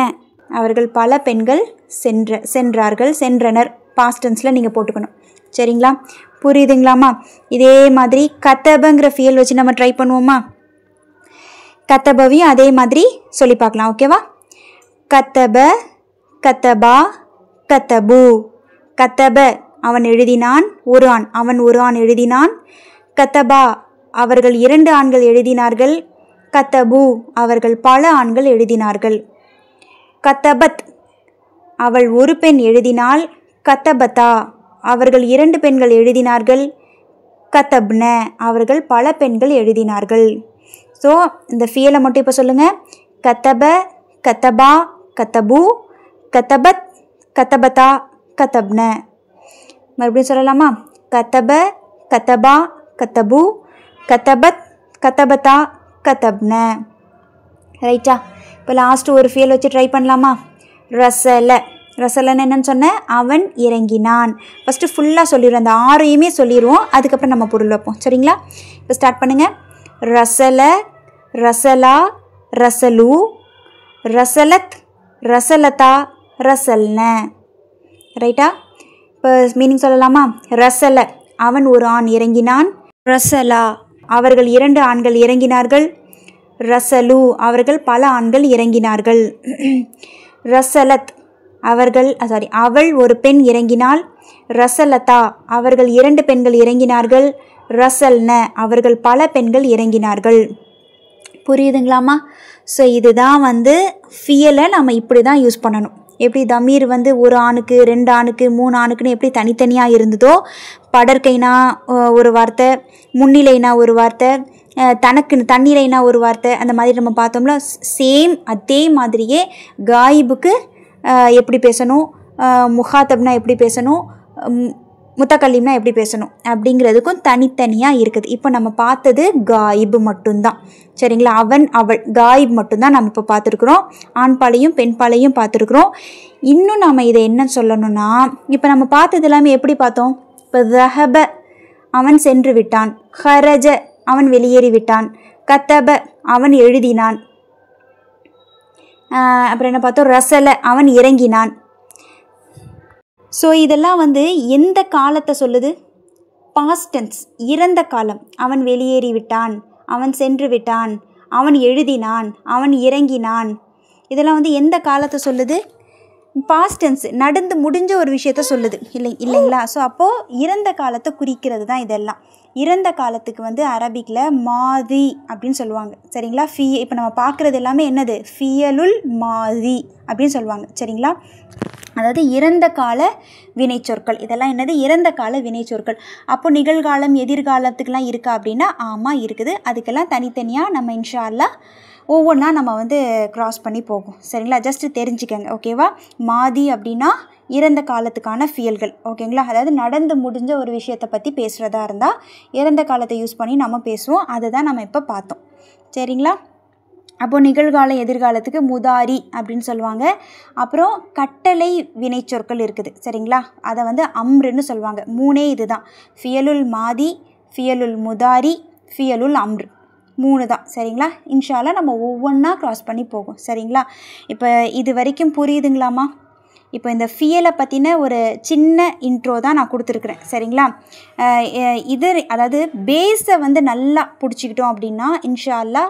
அவர்கள் பல பெண்கள் சென்றனர். பாஸ்ட் டென்ஸில் நீங்கள் போட்டுக்கணும். சரிங்களா? புரியுதுங்களாம்மா? இதே மாதிரி கத்தபங்கிற ஃபியல் வச்சு நம்ம ட்ரை பண்ணுவோமா? கத்தபவையும் அதே மாதிரி சொல்லி பார்க்கலாம். ஓகேவா? கத்தப, கத்தபா, கத்தபு. கத்தப அவன் எழுதினான், ஒரு ஆண். அவன் ஒரு ஆண் எழுதினான். கத்தபா அவர்கள் 2 ஆண்கள் எழுதினார்கள். கத்தபு அவர்கள் பல ஆண்கள் எழுதினார்கள். கத்தபத் அவள் ஒரு பெண் எழுதினாள். கத்தபதா அவர்கள் 2 பெண்கள் எழுதினார்கள். கதப்ன அவர்கள் பல பெண்கள் எழுதினார்கள். ஸோ இந்த ஃபியலை மட்டும் இப்போ சொல்லுங்கள். கதப, கதபா, கதபு, கதபத், கதபதா, கதப்ன. மறுபடியும் சொல்லலாமா? கதப, கதபா, கதபு, கதபத், கதபதா, கதப்ன. ரைட்டா? இப்போ லாஸ்ட்டு ஒரு ஃபியல் வச்சு ட்ரை பண்ணலாமா? ரசல. ரசலன்னு என்னன்னு சொன்னேன்? அவன் இறங்கினான். ஃபஸ்ட்டு ஃபுல்லாக சொல்லிடுவோம், அந்த 6ஐயுமே சொல்லிடுவோம், அதுக்கப்புறம் நம்ம பொருள் வைப்போம். சரிங்களா? இப்போ ஸ்டார்ட் பண்ணுங்கள். ரசல, ரசலா, ரசலு, ரசலத், ரசலதா, ரசல்ன. ரைட்டா? இப்போ மீனிங் சொல்லலாமா? ரசல அவன் ஒரு ஆண் இறங்கினான். ரசலா அவர்கள் 2 ஆண்கள் இறங்கினார்கள். ரசலு அவர்கள் பல ஆண்கள் இறங்கினார்கள். ரசலத் அவள் ஒரு பெண் இறங்கினாள். ரசலதா அவர்கள் 2 பெண்கள் இறங்கினார்கள். ரசல்ன அவர்கள் பல பெண்கள் இறங்கினார்கள். புரியுதுங்களாமா? ஸோ இதுதான் வந்து ஃபியலை நம்ம இப்படி தான் யூஸ் பண்ணணும். எப்படி தமீர் வந்து ஒரு ஆணுக்கு 2 ஆணுக்கு 3 ஆணுக்குன்னு எப்படி தனித்தனியாக இருந்ததோ, படற்கைனா ஒரு வார்த்தை, முன்னிலைனா ஒரு வார்த்தை, தனக்குன்னு தன்னிலைனா ஒரு வார்த்தை, அந்த மாதிரி நம்ம பார்த்தோம்ல. சேம் அதே மாதிரியே காயிபுக்கு எப்படி பேசணும், முஹாத்தப்னா எப்படி பேசணும், முத்தக்கல்லிம்னா எப்படி பேசணும் அப்படிங்கிறதுக்கும் தனித்தனியாக இருக்குது. இப்போ நம்ம பார்த்தது காயிபு மட்டும்தான். சரிங்களா? அவன் அவள் காயிப் மட்டும்தான் நம்ம இப்போ பார்த்துருக்குறோம். ஆண்பாலையும் பெண்பாலையும் பார்த்துருக்குறோம். இன்னும் நாம் இதை என்ன சொல்லணும்னா, இப்போ நம்ம பார்த்தது எல்லாமே எப்படி பார்த்தோம்? இப்போ ரஹப அவன் சென்று விட்டான். ஹரஜ அவன் வெளியேறி விட்டான். கத்தப அவன் எழுதினான். அப்புறம் என்ன பார்த்தோம்? ரசல அவன் இறங்கினான். ஸோ இதெல்லாம் வந்து எந்த காலத்தை சொல்லுது? பாஸ்ட் டென்ஸ், இறந்த காலம். அவன் வெளியேறி விட்டான், அவன் சென்று விட்டான், அவன் எழுதினான், அவன் இறங்கினான். இதெல்லாம் வந்து எந்த காலத்தை சொல்லுது? பாஸ்ட் டென்ஸ், நடந்து முடிஞ்ச ஒரு விஷயத்த சொல்லுது இல்லைங்களா? ஸோ அப்போது இறந்த காலத்தை குறிக்கிறது தான் இதெல்லாம். இறந்த காலத்துக்கு வந்து அரபிக்கில் மாதி அப்படின்னு சொல்லுவாங்க. சரிங்களா? இப்போ நம்ம பார்க்குறது எல்லாமே என்னது? ஃபியலுல் மாதி அப்படின்னு சொல்லுவாங்க. சரிங்களா? அதாவது இறந்த கால வினைச்சொற்கள். இதெல்லாம் என்னது? இறந்த கால வினைச்சொற்கள். அப்போது நிகழ்காலம் எதிர்காலத்துக்கெலாம் இருக்கா அப்படின்னா ஆமாம் இருக்குது. அதுக்கெல்லாம் தனித்தனியாக நம்ம இன்ஷா அல்லாஹ் ஒவ்வொன்றா நம்ம வந்து க்ராஸ் பண்ணி போகும். சரிங்களா? ஜஸ்ட்டு தெரிஞ்சுக்கங்க. ஓகேவா? மாதி அப்படின்னா இறந்த காலத்துக்கான ஃபியல்கள். ஓகேங்களா? அதாவது நடந்து முடிஞ்ச ஒரு விஷயத்தை பற்றி பேசுகிறதா இருந்தால் இறந்த காலத்தை யூஸ் பண்ணி நம்ம பேசுவோம். அதை தான் நம்ம இப்போ பார்த்தோம். சரிங்களா? அப்போது நிகழ்காலம் எதிர்காலத்துக்கு முதாரி அப்படின்னு சொல்லுவாங்க. அப்புறம் கட்டளை வினைச்சொற்கள் இருக்குது. சரிங்களா? அதை வந்து அம்ருன்னு சொல்லுவாங்க. 3 இது தான். ஃபியலுல் மாதி, ஃபியலுல் முதாரி, ஃபியலுல் அம்ரு. 3 தான். சரிங்களா? இன்ஷா அல்லாஹ் நம்ம ஒவ்வொன்றா க்ராஸ் பண்ணி போகும். சரிங்களா? இப்போ இது வரைக்கும் புரியுதுங்களாமா? இப்போ இந்த ஃபியலை பற்றின ஒரு சின்ன இன்ட்ரோ தான் நான் கொடுத்துருக்குறேன். சரிங்களா? அதாவது பேஸை வந்து நல்லா பிடிச்சிக்கிட்டோம் அப்படின்னா இன்ஷா அல்லாஹ்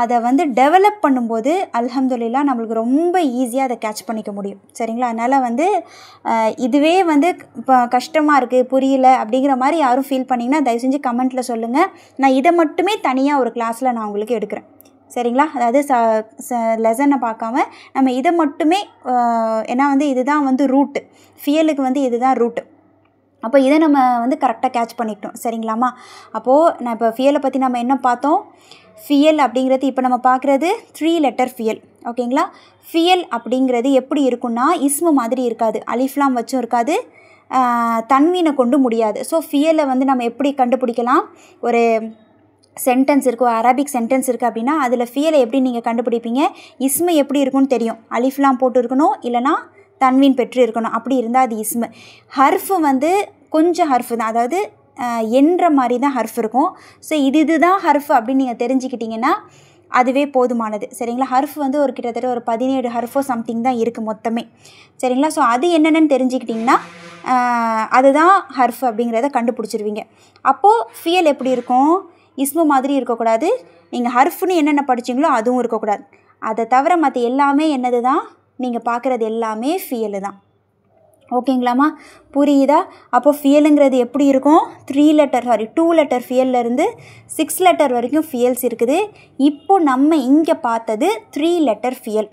அதை வந்து டெவலப் பண்ணும்போது அல்ஹம்துலில்லாஹ் நம்மளுக்கு ரொம்ப ஈஸியாக அதை கேட்ச் பண்ணிக்க முடியும். சரிங்களா? அதனால் வந்து இதுவே வந்து இப்போ கஷ்டமாக இருக்குது, புரியல அப்படிங்கிற மாதிரி யாரும் ஃபீல் பண்ணிங்கன்னா தயவு செஞ்சு கமெண்ட்டில் சொல்லுங்கள். நான் இதை மட்டுமே தனியாக ஒரு கிளாஸில் நான் உங்களுக்கு எடுக்கிறேன். சரிங்களா? அதாவது லெசனை பார்க்காம நம்ம இதை மட்டுமே, ஏன்னா வந்து இதுதான் வந்து ரூட்டு, ஃபியலுக்கு வந்து இதுதான் ரூட்டு. அப்போ இதை நம்ம வந்து கரெக்டாக கேட்ச் பண்ணிக்கிட்டோம். சரிங்களாம்மா? அப்போது நான் இப்போ ஃபியலை பற்றி நம்ம என்ன பார்த்தோம்? ஃபியல் அப்படிங்கிறது இப்போ நம்ம பார்க்குறது 3 லெட்டர் ஃபியல். ஓகேங்களா? ஃபியல் அப்படிங்கிறது எப்படி இருக்குன்னா இஸ்மு மாதிரி இருக்காது, அலிஃப்லாம் வச்சும் இருக்காது, தன்வீனை கொண்டு முடியாது. ஸோ ஃபியலை வந்து நம்ம எப்படி கண்டுபிடிக்கலாம்? ஒரு சென்டென்ஸ் இருக்குது, அரபிக் சென்டென்ஸ் இருக்குது அப்படின்னா அதில் ஃபியலை எப்படி நீங்கள் கண்டுபிடிப்பீங்க? இஸ்மு எப்படி இருக்குன்னு தெரியும். அலிஃப்லாம் போட்டு இருக்கணும், இல்லைனா தன்வீன் பெற்று இருக்கணும். அப்படி இருந்தால் அது இஸ்மு. ஹர்ஃபு வந்து கொஞ்சம் ஹர்ஃபு தான், அதாவது என்ற மாதிரி தான் ஹர்ஃப் இருக்கும். ஸோ இதுதான் ஹர்ஃப் அப்படின்னு நீங்கள் தெரிஞ்சுக்கிட்டிங்கன்னா அதுவே போதுமானது. சரிங்களா? ஹர்ஃப் வந்து ஒரு கிட்டத்தட்ட ஒரு 17 ஹர்ஃபோ சம்திங் தான் இருக்குது மொத்தமே. சரிங்களா? ஸோ அது என்னென்னு தெரிஞ்சுக்கிட்டிங்கன்னா அதுதான் ஹர்ஃப் அப்படிங்கிறத கண்டுபிடிச்சிருவீங்க. அப்போது ஃபியல் எப்படி இருக்கும்? இஸ்மு மாதிரி இருக்கக்கூடாது, நீங்கள் ஹர்ஃப்னு என்னென்ன படிச்சிங்களோ அதுவும் இருக்கக்கூடாது. அதை தவிர மற்ற எல்லாமே என்னது தான்? நீங்கள் பார்க்குறது எல்லாமே ஃபியலு தான். ஓகேங்களாம்மா? புரியுதா? அப்போது ஃபியலுங்கிறது எப்படி இருக்கும்? 2 லெட்டர் ஃபியல்லேருந்து 6 லெட்டர் வரைக்கும் ஃபியல்ஸ் இருக்குது. இப்போது நம்ம இங்கே பார்த்தது 3 லெட்டர் ஃபியல்.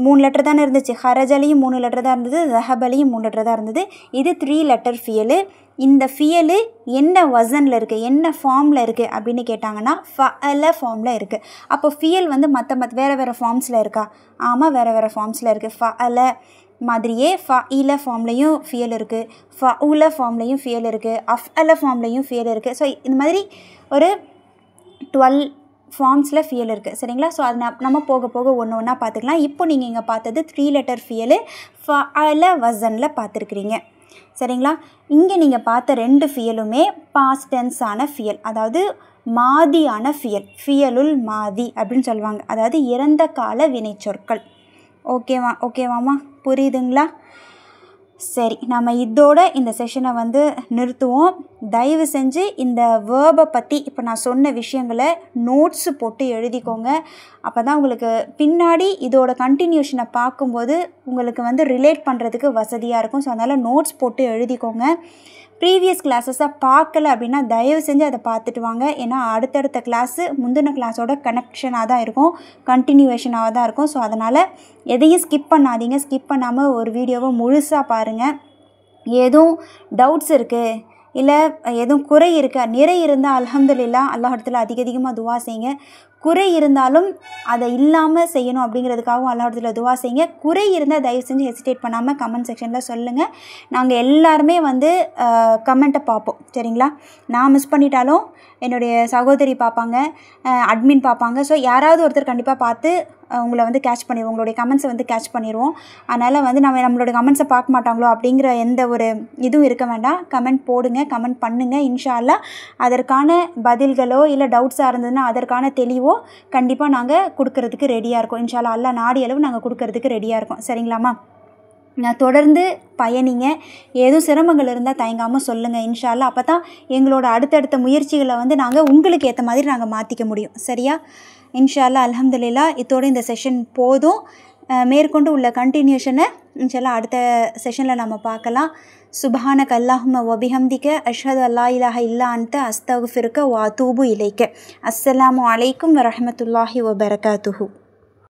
3 லெட்டர் தானே இருந்துச்சு. ஹரஜலையும் 3 லெட்டர் தான் இருந்தது, ஜஹபலையும் 3 லெட்டர் தான் இருந்தது. இது 3 லெட்டர் ஃபியலு. இந்த ஃபியலு என்ன வசனில் இருக்குது, என்ன ஃபார்மில் இருக்குது அப்படின்னு கேட்டாங்கன்னா ஃபஅல ஃபார்மில் இருக்குது. அப்போ ஃபியல் வந்து வேறு ஃபார்ம்ஸில் இருக்கா? ஆமாம், வேறு ஃபார்ம்ஸில் இருக்குது. ஃபஅல மாதிரியே ஃபஇல ஃபார்ம்லேயும் ஃபியல் இருக்குது, ஃபஉல ஃபார்ம்லேயும் ஃபியல் இருக்குது, அஃஅல ஃபார்ம்லேயும் ஃபியல் இருக்குது. ஸோ இந்த மாதிரி ஒரு 12 ஃபார்ம்ஸில் ஃபியல் இருக்குது. சரிங்களா? ஸோ அது நம்ம போக போக ஒன்று ஒன்றா பார்த்துக்கலாம். இப்போ நீங்கள் இங்கே பார்த்தது 3 லெட்டர் ஃபியலு ஃபஅல வசனில் பார்த்துருக்குறீங்க. சரிங்களா? இங்கே நீங்கள் பார்த்த 2 ஃபியலுமே பாஸ்ட் டென்ஸான ஃபியல், அதாவது மாதியான ஃபியல், ஃபியலுல் மாதி அப்படின்னு சொல்லுவாங்க. அதாவது இறந்த கால வினைச்சொற்கள். ஓகேவாம்மா? புரியுதுங்களா? சரி, நம்ம இதோட இந்த செஷனை வந்து நிறுத்துவோம். தயவு செஞ்சு இந்த வேர்பை பற்றி இப்போ நான் சொன்ன விஷயங்களை நோட்ஸு போட்டு எழுதிக்கோங்க. அப்போ தான் உங்களுக்கு பின்னாடி இதோட கண்டினியூஷனை பார்க்கும்போது உங்களுக்கு வந்து ரிலேட் பண்ணுறதுக்கு வசதியாக இருக்கும். ஸோ அதனால் நோட்ஸ் போட்டு எழுதிக்கோங்க. ப்ரீவியஸ் கிளாஸஸை பார்க்கல அப்படின்னா தயவு செஞ்சு அதை பார்த்துட்டு வாங்க. ஏன்னா அடுத்தடுத்த கிளாஸு முந்தின கிளாஸோட கனெக்ஷனாக தான் இருக்கும், கண்டினியூவேஷனாக தான் இருக்கும். ஸோ அதனால் எதையும் ஸ்கிப் பண்ணாதீங்க. ஸ்கிப் பண்ணாமல் ஒரு வீடியோவை முழுசாக பாருங்கள். எதுவும் டவுட்ஸ் இருக்குது, இல்லை எதுவும் குறை இருக்கா? நிறை இருந்தால் அல்ஹம்துலில்லாஹ் அல்லாஹ் இடத்துல அதிகமாக துவா செய்யுங்க. குறை இருந்தாலும் அதை இல்லாமல் செய்யணும் அப்படிங்கிறதுக்காகவும் அல்லாஹ் இடத்துல துவா செய்யுங்க. குறை இருந்தால் தயவு செஞ்சு ஹெசிடேட் பண்ணாமல் கமெண்ட் செக்ஷனில் சொல்லுங்கள். நாங்கள் எல்லாருமே வந்து கமெண்ட்டை பார்ப்போம். சரிங்களா? நான் மிஸ் பண்ணிட்டாலும் என்னுடைய சகோதரி பார்ப்பாங்க, அட்மின் பார்ப்பாங்க. ஸோ யாராவது ஒருத்தர் கண்டிப்பாக பார்த்து உங்களை வந்து கேட்ச் பண்ணிடுவோம், உங்களுடைய கமெண்ட்ஸை வந்து கேட்ச் பண்ணிடுவோம். அதனால் வந்து நம்மளோட கமெண்ட்ஸை பார்க்க மாட்டாங்களோ அப்படிங்கிற எந்த ஒரு இதுவும் இருக்க வேண்டாம். கமெண்ட் போடுங்க, கமெண்ட் பண்ணுங்கள். இன்ஷா அல்லாஹ் அதற்கான பதில்களோ இல்லை டவுட்ஸாக இருந்ததுன்னா அதற்கான தெளிவோ கண்டிப்பாக நாங்கள் கொடுக்கறதுக்கு ரெடியாக இருக்கோம். இன்ஷா அல்லாஹ் அல்லாஹ் நாடி அளவு நாங்கள் கொடுக்கறதுக்கு ரெடியாக இருக்கோம். சரிங்களாம்மா? நான் தொடர்ந்து பயணிங்க. ஏதும் சிரமங்கள் இருந்தால் தயங்காமல் சொல்லுங்கள் இன்ஷா அல்லாஹ். அப்போ தான் எங்களோட அடுத்தடுத்த முயற்சிகளை வந்து நாங்கள் உங்களுக்கு ஏற்ற மாதிரி நாங்கள் மாற்றிக்க முடியும். சரியா? இன்ஷா அல்லாஹ் அல்ஹம்துலில்லாஹ் இதோட இந்த செஷன் போதும். மேற்கொண்டு உள்ள கண்டினியூஷனை இன்ஷா அல்லாஹ் அடுத்த செஷனில் நம்ம பார்க்கலாம். சுப்ஹானக அல்லாஹும்ம வபிஹம்திக அஷ்ஹது அல்லா இலாஹ இல்லா அன்த அஸ்தக்ஃபிருக வ அதூபு இலைக்க. அஸ்ஸலாமு அலைக்கும் வரஹ்மத்துல்லாஹி வபரகாத்துஹு.